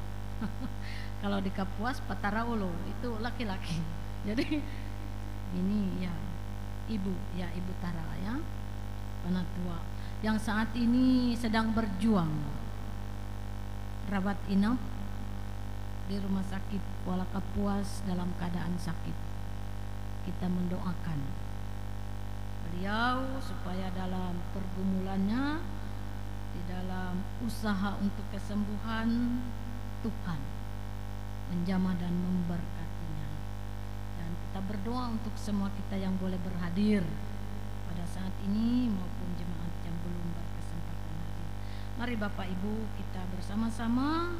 Kalau di Kapuas Patara Ulo itu laki-laki. Jadi ini ya ibu, ya Ibu Tara ya, penatua yang saat ini sedang berjuang rawat inap di rumah sakit Kuala Kapuas dalam keadaan sakit. Kita mendoakan beliau supaya dalam pergumulannya, di dalam usaha untuk kesembuhan, Tuhan menjamah dan memberkatinya. Dan kita berdoa untuk semua kita yang boleh berhadir pada saat ini maupun jemaat yang belum berkesempatan hadir. Mari Bapak Ibu kita bersama-sama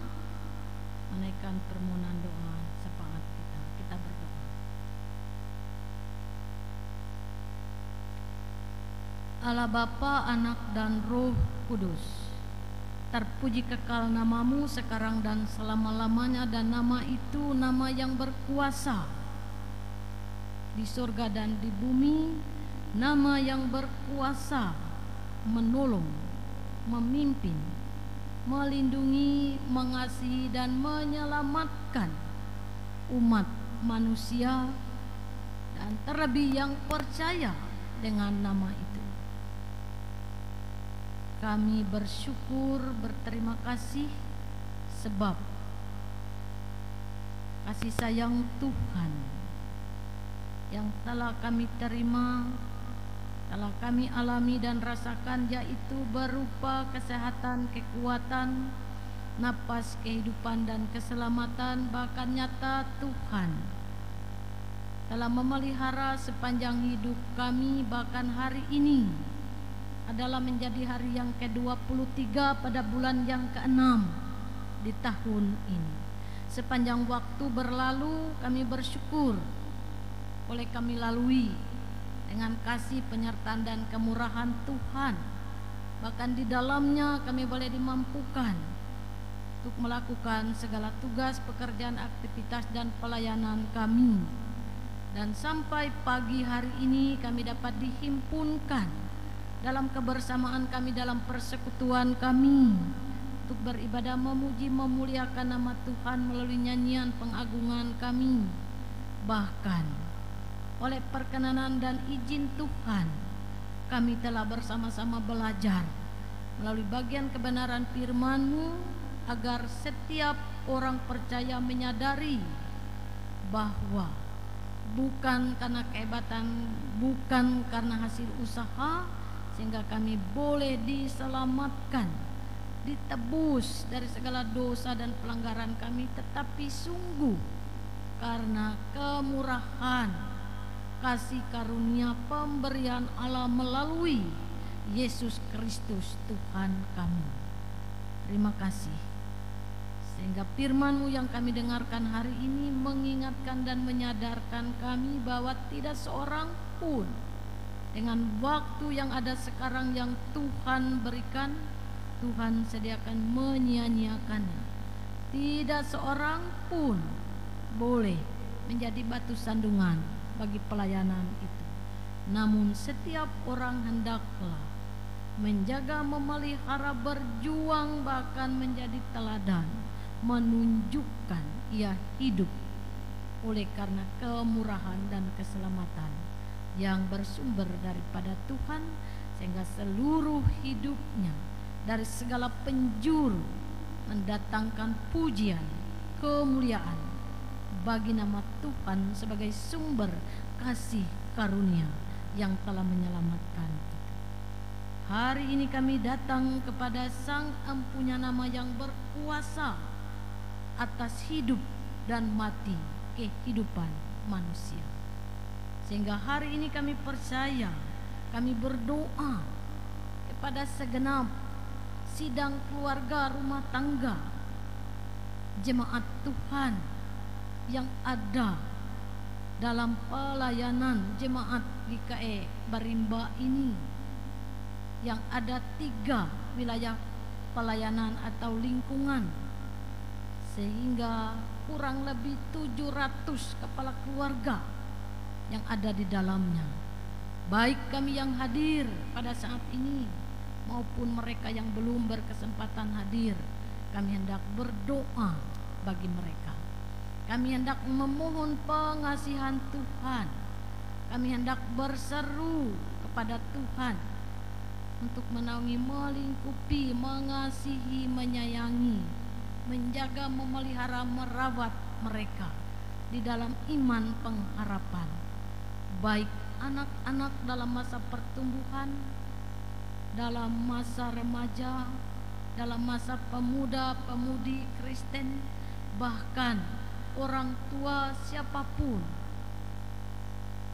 menaikkan permohonan doa sepakat kita. Kita berdoa. Allah Bapa, Anak dan Roh Kudus, terpuji kekal namamu sekarang dan selama-lamanya, dan nama itu nama yang berkuasa di surga dan di bumi, nama yang berkuasa menolong, memimpin, melindungi, mengasihi dan menyelamatkan umat manusia, dan terlebih yang percaya dengan nama itu. Kami bersyukur, berterima kasih sebab kasih sayang Tuhan yang telah kami terima, telah kami alami dan rasakan, yaitu berupa kesehatan, kekuatan, napas kehidupan dan keselamatan. Bahkan nyata Tuhan telah memelihara sepanjang hidup kami, bahkan hari ini adalah menjadi hari yang ke-23 pada bulan yang ke-6 di tahun ini. Sepanjang waktu berlalu kami bersyukur boleh kami lalui dengan kasih penyertaan dan kemurahan Tuhan. Bahkan di dalamnya kami boleh dimampukan untuk melakukan segala tugas, pekerjaan, aktivitas dan pelayanan kami. Dan sampai pagi hari ini kami dapat dihimpunkan dalam kebersamaan kami, dalam persekutuan kami untuk beribadah, memuji, memuliakan nama Tuhan melalui nyanyian pengagungan kami. Bahkan oleh perkenanan dan izin Tuhan, kami telah bersama-sama belajar melalui bagian kebenaran firman-Mu, agar setiap orang percaya menyadari bahwa bukan karena kehebatan, bukan karena hasil usaha, sehingga kami boleh diselamatkan, ditebus dari segala dosa dan pelanggaran kami, tetapi sungguh karena kemurahan, kasih karunia, pemberian Allah melalui Yesus Kristus Tuhan kami. Terima kasih, sehingga firman-Mu yang kami dengarkan hari ini mengingatkan dan menyadarkan kami bahwa tidak seorang pun dengan waktu yang ada sekarang yang Tuhan berikan, Tuhan sediakan menyia-nyiakannya. Tidak seorang pun boleh menjadi batu sandungan bagi pelayanan itu. Namun setiap orang hendaklah menjaga, memelihara, berjuang, bahkan menjadi teladan, menunjukkan ia hidup oleh karena kemurahan dan keselamatan yang bersumber daripada Tuhan, sehingga seluruh hidupnya dari segala penjuru mendatangkan pujian, kemuliaan bagi nama Tuhan sebagai sumber kasih karunia yang telah menyelamatkan kita. Hari ini kami datang kepada Sang Empunya Nama yang berkuasa atas hidup dan mati kehidupan manusia. Sehingga hari ini kami percaya, kami berdoa kepada segenap sidang keluarga, rumah tangga, jemaat Tuhan yang ada dalam pelayanan jemaat GKE Barimba ini, yang ada 3 wilayah pelayanan atau lingkungan, sehingga kurang lebih 700 kepala keluarga yang ada di dalamnya. baik kami yang hadir pada saat ini maupun mereka yang belum berkesempatan hadir. Kami hendak berdoa bagi mereka. Kami hendak memohon pengasihan Tuhan. Kami hendak berseru kepada Tuhan untuk menaungi, melingkupi, mengasihi, menyayangi, menjaga, memelihara, merawat mereka di dalam iman pengharapan, baik anak-anak dalam masa pertumbuhan, dalam masa remaja, dalam masa pemuda-pemudi Kristen, bahkan orang tua siapapun.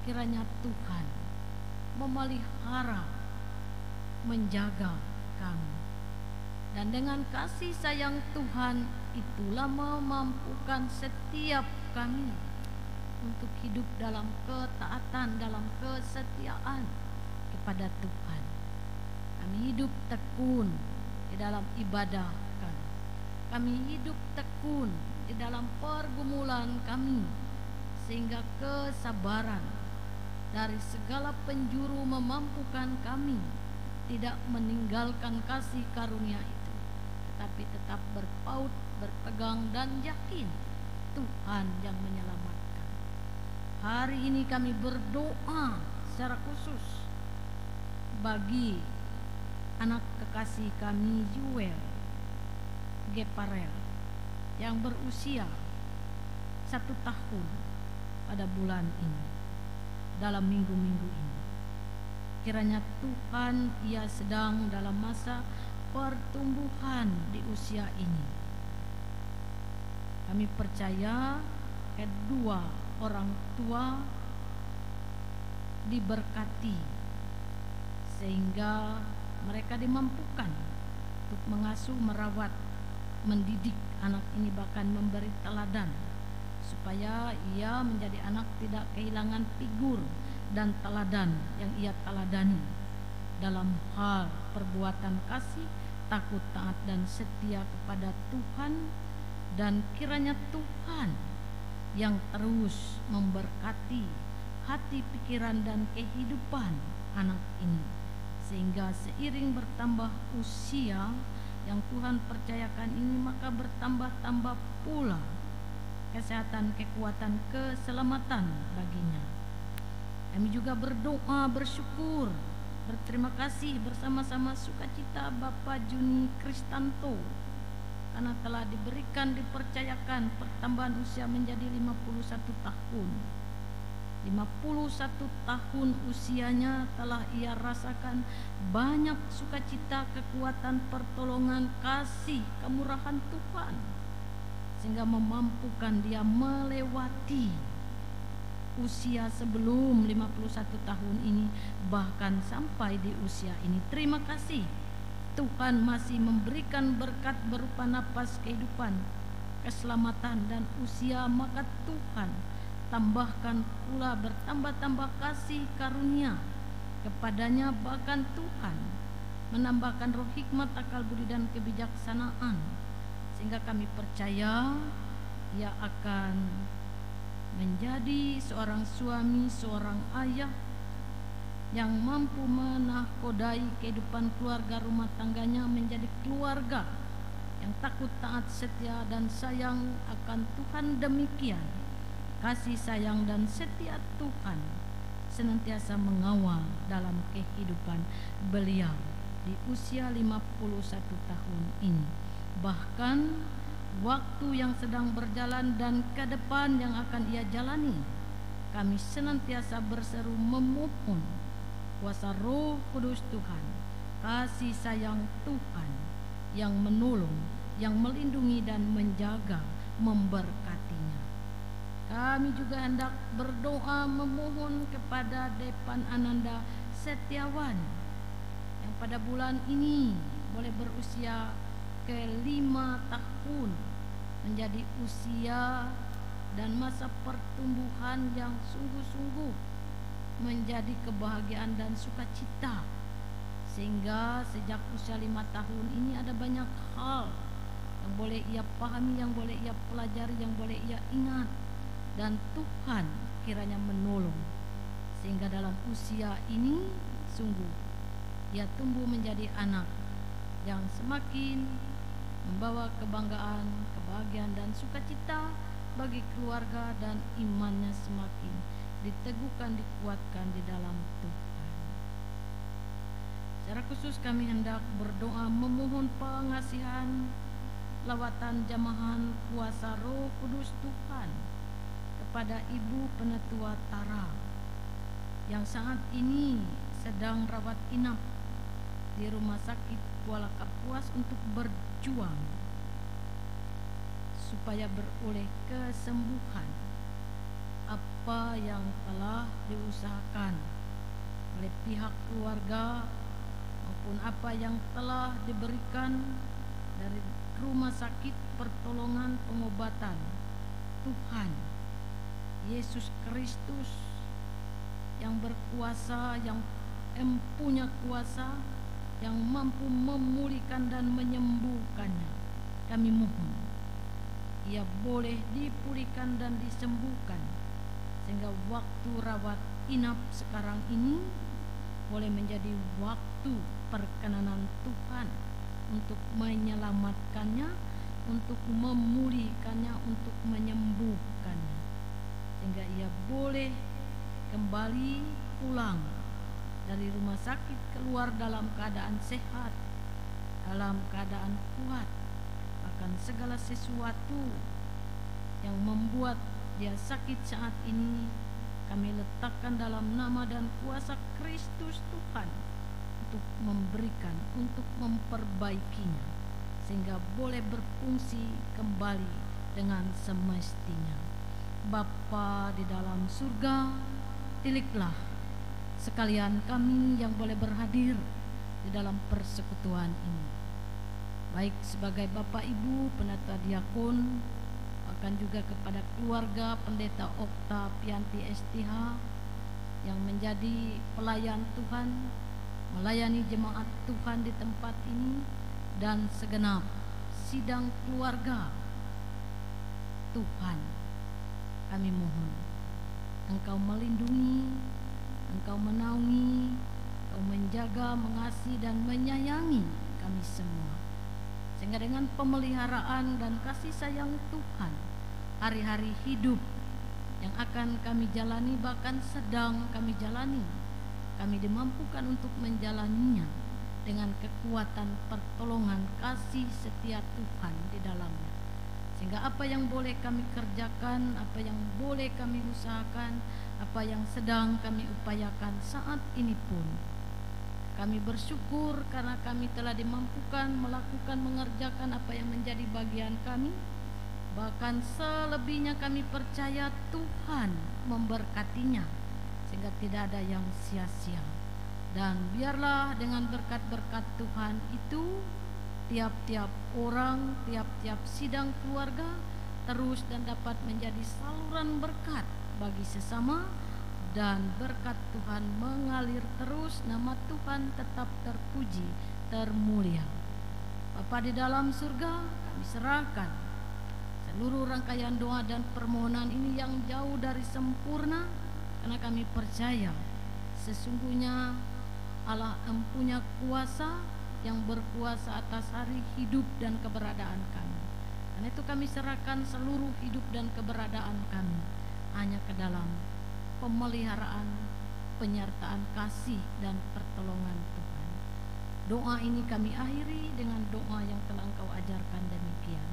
Kiranya Tuhan memelihara, menjaga kami, dan dengan kasih sayang Tuhan itulah memampukan setiap kami untuk hidup dalam ketaatan, dalam kesetiaan kepada Tuhan. Kami hidup tekun di dalam ibadah kami. Kami hidup tekun di dalam pergumulan kami, sehingga kesabaran dari segala penjuru memampukan kami tidak meninggalkan kasih karunia itu, tetapi tetap berpaut, berpegang, dan yakin Tuhan yang menyelamatkan. Hari ini kami berdoa secara khusus bagi anak kekasih kami Yuel Geparel yang berusia 1 tahun pada bulan ini, dalam minggu-minggu ini. Kiranya Tuhan, ia sedang dalam masa pertumbuhan di usia ini. Kami percaya kedua orang tua diberkati sehingga mereka dimampukan untuk mengasuh, merawat, mendidik anak ini, bahkan memberi teladan supaya ia menjadi anak tidak kehilangan figur dan teladan yang ia teladani dalam hal perbuatan kasih, takut, taat, dan setia kepada Tuhan. Dan kiranya Tuhan yang terus memberkati hati, pikiran, dan kehidupan anak ini, sehingga seiring bertambah usia yang Tuhan percayakan ini, maka bertambah-tambah pula kesehatan, kekuatan, keselamatan baginya. Kami juga berdoa, bersyukur, berterima kasih bersama-sama sukacita Bapak Juni Kristanto karena telah diberikan, dipercayakan pertambahan usia menjadi 51 tahun. 51 tahun usianya telah ia rasakan banyak sukacita, kekuatan, pertolongan, kasih, kemurahan Tuhan, sehingga memampukan dia melewati usia sebelum 51 tahun ini, bahkan sampai di usia ini. Terima kasih Tuhan masih memberikan berkat berupa napas kehidupan, keselamatan, dan usia, maka Tuhan tambahkan pula bertambah-tambah kasih karunia kepadanya, bahkan Tuhan menambahkan roh hikmat, akal budi, dan kebijaksanaan, sehingga kami percaya ia akan menjadi seorang suami, seorang ayah yang mampu menakodai kehidupan keluarga rumah tangganya menjadi keluarga yang takut, taat, setia, dan sayang akan Tuhan. Demikian kasih sayang dan setia Tuhan senantiasa mengawal dalam kehidupan beliau di usia 51 tahun ini. Bahkan waktu yang sedang berjalan dan ke depan yang akan ia jalani, kami senantiasa berseru memohon kuasa Roh Kudus Tuhan, kasih sayang Tuhan yang menolong, yang melindungi dan menjaga, memberkatinya. Kami juga hendak berdoa memohon kepada Depan Ananda Setiawan yang pada bulan ini boleh berusia ke-5 tahun, menjadi usia dan masa pertumbuhan yang sungguh-sungguh menjadi kebahagiaan dan sukacita, sehingga sejak usia 5 tahun ini ada banyak hal yang boleh ia pahami, yang boleh ia pelajari, yang boleh ia ingat, dan Tuhan kiranya menolong sehingga dalam usia ini sungguh ia tumbuh menjadi anak yang semakin membawa kebanggaan, kebahagiaan dan sukacita bagi keluarga, dan imannya semakin diteguhkan, dikuatkan di dalam Tuhan. Secara khusus kami hendak berdoa memohon pengasihan, lawatan jamahan kuasa Roh Kudus Tuhan kepada Ibu Penetua Tara yang saat ini sedang rawat inap di Rumah Sakit Kuala Kapuas untuk berjuang supaya beroleh kesembuhan. Apa yang telah diusahakan oleh pihak keluarga maupun apa yang telah diberikan dari Rumah Sakit Pertolongan Pengobatan Tuhan Yesus Kristus yang berkuasa, yang empunya kuasa, yang mampu memulihkan dan menyembuhkannya, kami mohon ia boleh dipulihkan dan disembuhkan, sehingga waktu rawat inap sekarang ini boleh menjadi waktu perkenanan Tuhan untuk menyelamatkannya, untuk memulihkannya, untuk menyembuhkannya, sehingga ia boleh kembali pulang dari rumah sakit, keluar dalam keadaan sehat, dalam keadaan kuat. Bahkan segala sesuatu yang membuat dia sakit saat ini kami letakkan dalam nama dan kuasa Kristus Tuhan untuk memberikan, untuk memperbaikinya, sehingga boleh berfungsi kembali dengan semestinya. Bapa di dalam surga, tiliklah sekalian kami yang boleh berhadir di dalam persekutuan ini, baik sebagai Bapak Ibu Pendeta Diakon, bahkan juga kepada keluarga Pendeta Okta Pianti STH yang menjadi pelayan Tuhan, melayani jemaat Tuhan di tempat ini, dan segenap sidang keluarga Tuhan. Kami mohon Engkau melindungi, Engkau menaungi, Engkau menjaga, mengasihi dan menyayangi kami semua, sehingga dengan pemeliharaan dan kasih sayang Tuhan, hari-hari hidup yang akan kami jalani, bahkan sedang kami jalani, kami dimampukan untuk menjalaninya dengan kekuatan pertolongan kasih setia Tuhan di dalamnya, sehingga apa yang boleh kami kerjakan, apa yang boleh kami usahakan, apa yang sedang kami upayakan saat ini pun, kami bersyukur karena kami telah dimampukan melakukan, mengerjakan apa yang menjadi bagian kami. Bahkan selebihnya kami percaya Tuhan memberkatinya, sehingga tidak ada yang sia-sia. Dan biarlah dengan berkat-berkat Tuhan itu, tiap-tiap orang, tiap-tiap sidang keluarga terus dan dapat menjadi saluran berkat bagi sesama, dan berkat Tuhan mengalir terus, nama Tuhan tetap terpuji, termulia. Bapa di dalam surga, kami serahkan seluruh rangkaian doa dan permohonan ini yang jauh dari sempurna, karena kami percaya sesungguhnya Allah empunya kuasa yang berkuasa atas hari hidup dan keberadaan kami. Dan itu kami serahkan seluruh hidup dan keberadaan kami hanya ke dalam pemeliharaan, penyertaan kasih dan pertolongan Tuhan. Doa ini kami akhiri dengan doa yang telah Engkau ajarkan demikian.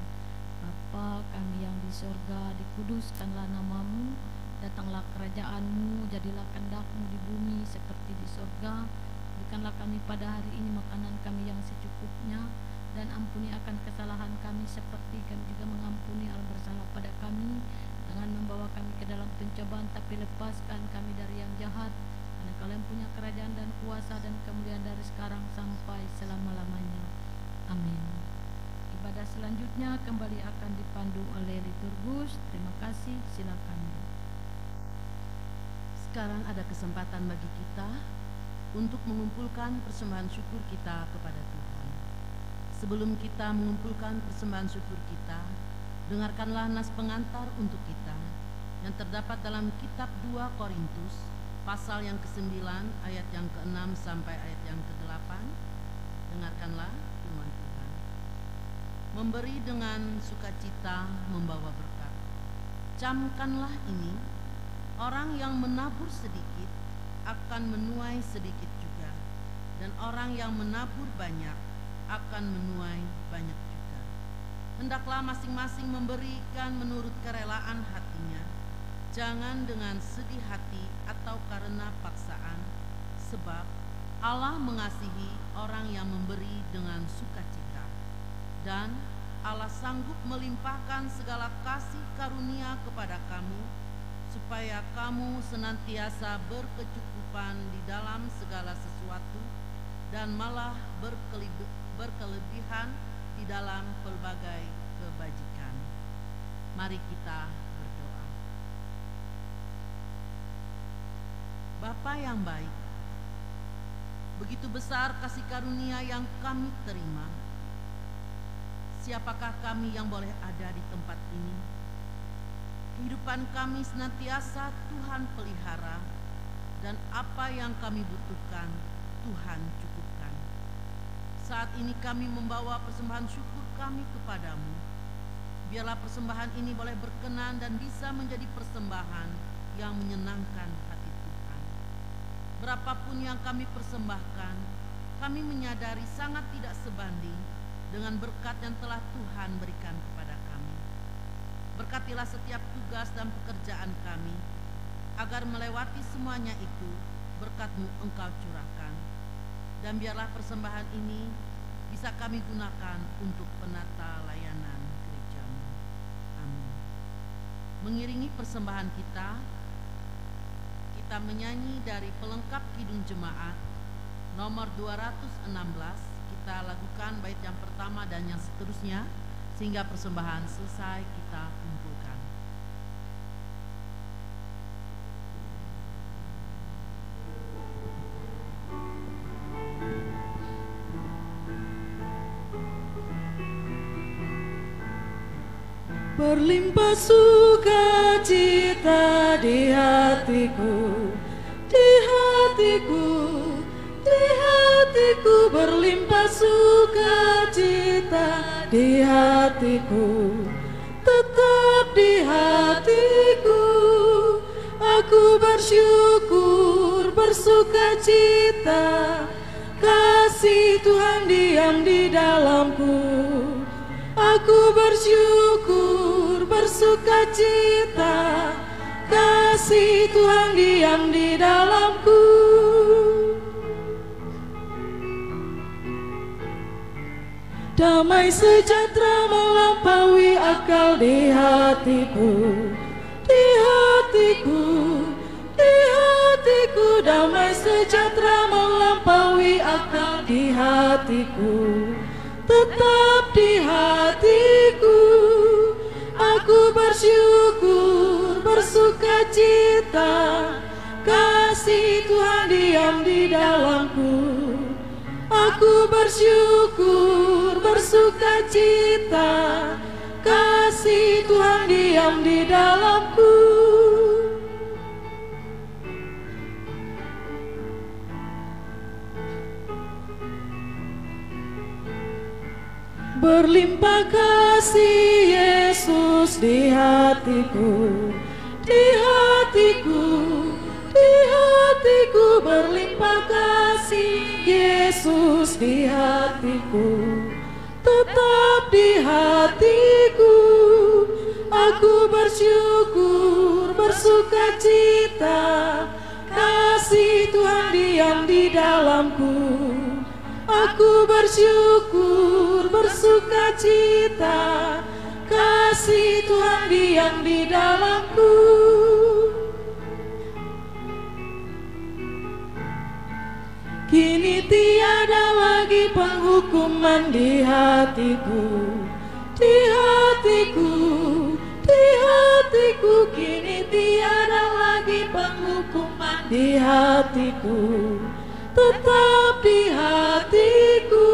Bapa kami yang di sorga, dikuduskanlah namamu, datanglah kerajaan-Mu, jadilah kehendak-Mu di bumi seperti di sorga. Berikanlah kami pada hari ini makanan kami yang secukupnya, dan ampuni akan kesalahan kami seperti kami juga mengampuni orang bersalah pada kami. Jangan membawa kami ke dalam pencobaan, tapi lepaskan kami dari yang jahat, karena Kalian punya kerajaan dan kuasa dan kemuliaan dari sekarang sampai selama-lamanya. Amin. Ibadah selanjutnya kembali akan dipandu oleh liturgus. Terima kasih, silakan. Sekarang ada kesempatan bagi kita untuk mengumpulkan persembahan syukur kita kepada Tuhan. Sebelum kita mengumpulkan persembahan syukur kita, dengarkanlah nas pengantar untuk kita yang terdapat dalam kitab 2 Korintus pasal yang ke-9 ayat yang ke-6 sampai ayat yang ke-8. Dengarkanlah firman Tuhan. Memberi dengan sukacita membawa berkat. Camkanlah ini, orang yang menabur sedikit akan menuai sedikit juga, dan orang yang menabur banyak akan menuai banyak juga. Hendaklah masing-masing memberikan menurut kerelaan hatinya, jangan dengan sedih hati atau karena paksaan, sebab Allah mengasihi orang yang memberi dengan sukacita, dan Allah sanggup melimpahkan segala kasih karunia kepada kamu, supaya kamu senantiasa berkecukupan di dalam segala sesuatu dan malah berkelebihan di dalam pelbagai kebajikan. Mari kita berdoa. Bapa yang baik, begitu besar kasih karunia yang kami terima. Siapakah kami yang boleh ada di tempat ini? Kehidupan kami senantiasa Tuhan pelihara, dan apa yang kami butuhkan Tuhan cukupkan. Saat ini kami membawa persembahan syukur kami kepadamu. Biarlah persembahan ini boleh berkenan dan bisa menjadi persembahan yang menyenangkan hati Tuhan. Berapapun yang kami persembahkan, kami menyadari sangat tidak sebanding dengan berkat yang telah Tuhan berikan kepada kami. Berkatilah setiap tugas dan pekerjaan kami, agar melewati semuanya itu berkat-Mu Engkau curahkan. Dan biarlah persembahan ini bisa kami gunakan untuk penata layanan gereja-Mu. Amin. Mengiringi persembahan kita menyanyi dari pelengkap Kidung Jemaat nomor 216. Kita lakukan bait yang pertama dan yang seterusnya, sehingga persembahan selesai kita kumpulkan. Berlimpah sukacita di hatiku, di hatiku, di hatiku. Berlimpah sukacita di hatiku, tetap di hatiku. Aku bersyukur, bersukacita, kasih Tuhan diam di dalamku. Aku bersyukur, bersukacita, kasih Tuhan diam di dalamku. Damai sejahtera melampaui akal di hatiku, di hatiku, di hatiku. Damai sejahtera melampaui akal di hatiku, tetap di hatiku. Aku bersyukur, bersukacita, kasih Tuhan diam di dalamku. Aku bersyukur, bersukacita, kasih Tuhan diam di dalamku. Berlimpah kasih Yesus di hatiku, di hatiku, di hatiku. Berlimpah kasih Yesus di hatiku, tetap di hatiku. Aku bersyukur, bersukacita, kasih Tuhan diam di dalamku. Aku bersyukur, bersukacita, kasih Tuhan diam di dalamku. Kini tiada lagi penghukuman di hatiku, di hatiku, di hatiku. Kini tiada lagi penghukuman di hatiku, tetap di hatiku.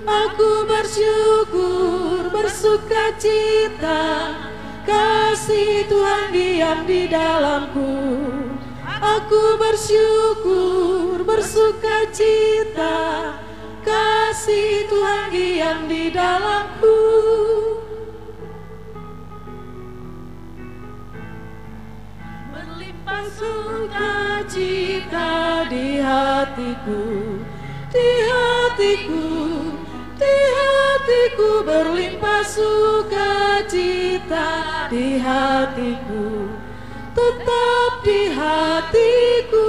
Aku bersyukur, bersukacita, kasih Tuhan diam di dalamku. Aku bersyukur, bersuka cita, kasih Tuhan diam di dalamku. Berlimpah sukacita di hatiku, di hatiku, di hatiku, berlimpah sukacita di hatiku, tetap di hatiku.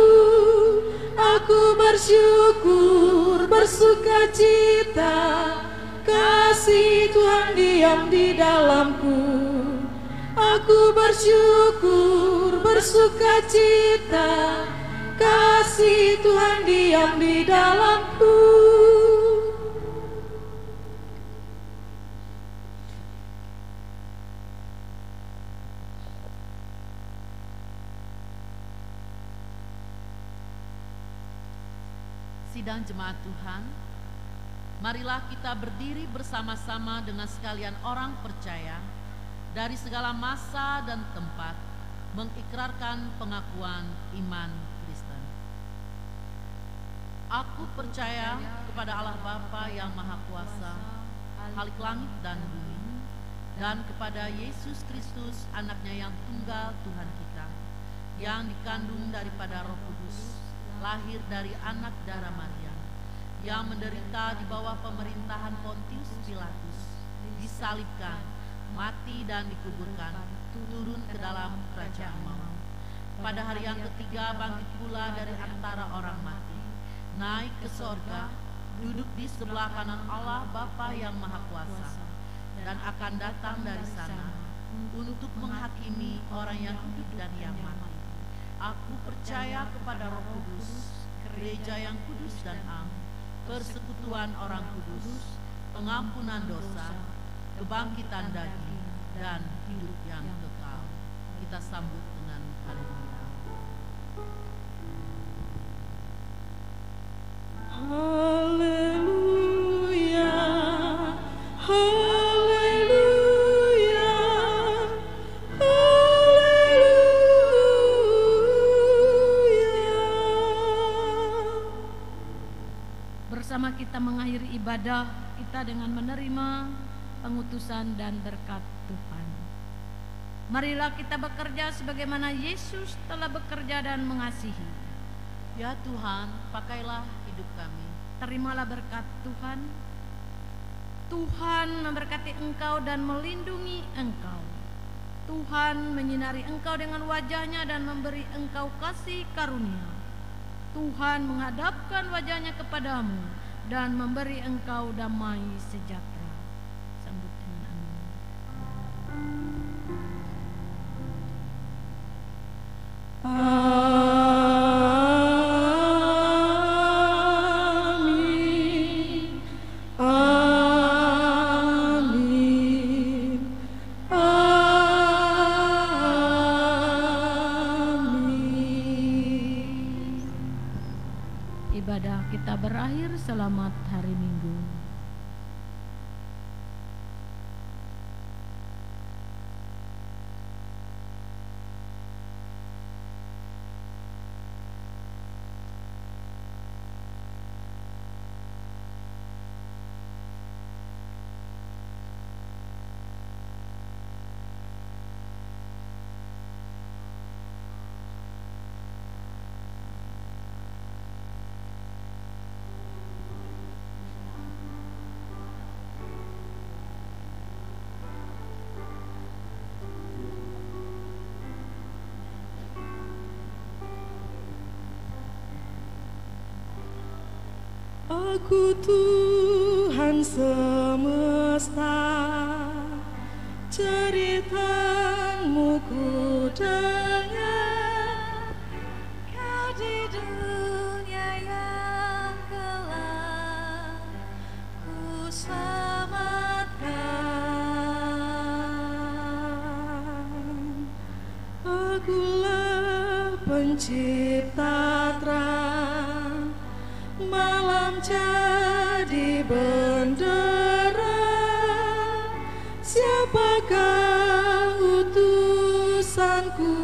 Aku bersyukur, bersuka cita, kasih Tuhan diam di dalamku. Aku bersyukur, bersuka cita, kasih Tuhan diam di dalamku. Sidang jemaat Tuhan, marilah kita berdiri bersama-sama dengan sekalian orang percaya dari segala masa dan tempat mengikrarkan pengakuan iman Kristen. Aku percaya kepada Allah Bapa yang Maha Kuasa, Khalik langit dan bumi, dan kepada Yesus Kristus, anaknya yang tunggal Tuhan kita, yang dikandung daripada Roh Kudus, lahir dari anak darah Maria, yang menderita di bawah pemerintahan Pontius Pilatus, disalibkan, mati dan dikuburkan, turun ke dalam kerajaan maut. Pada hari yang ketiga bangkit pula dari antara orang mati, naik ke sorga, duduk di sebelah kanan Allah Bapa yang Maha Kuasa, dan akan datang dari sana untuk menghakimi orang yang hidup dan yang mati. Aku percaya kepada Roh Kudus, gereja yang kudus dan am, persekutuan orang kudus, pengampunan dosa, kebangkitan daging, dan hidup yang kekal. Kita sambut dengan haleluya. Haleluya, haleluya, haleluya. Bersama kita mengakhiri ibadah kita dengan menerima pengutusan dan berkat Tuhan. Marilah kita bekerja sebagaimana Yesus telah bekerja dan mengasihi. Ya Tuhan, pakailah hidup kami. Terimalah berkat Tuhan. Tuhan memberkati engkau dan melindungi engkau. Tuhan menyinari engkau dengan wajahnya dan memberi engkau kasih karunia. Tuhan menghadapkan wajahnya kepadamu dan memberi engkau damai sejahtera. Sambut dengan amin. Amin, amin, amin. Ibadah kita berakhir. Selamat hari Minggu. Aku Tuhan semesta, ceritamu ku dengar. Kau di dunia yang gelap ku selamatkan. Akulah pencipta terang, malam jadi bendera. Siapakah utusanku?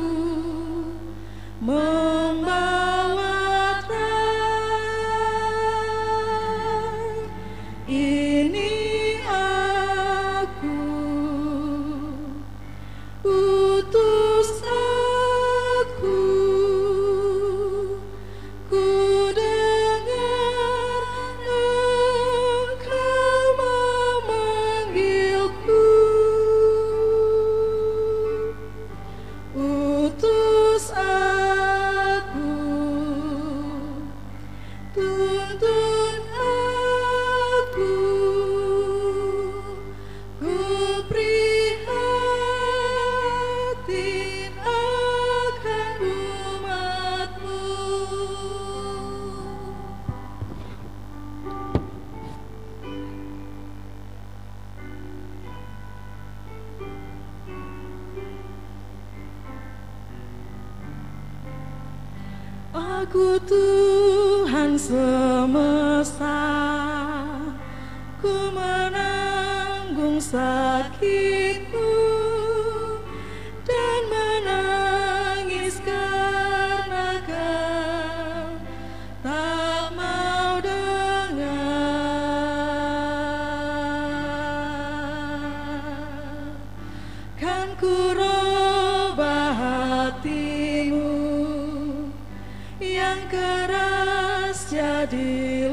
Aku Tuhan semesta, ku menanggung sakitku dan menangis karena kau tak mau dengar. Kan ku robah hatimu yang keras jadi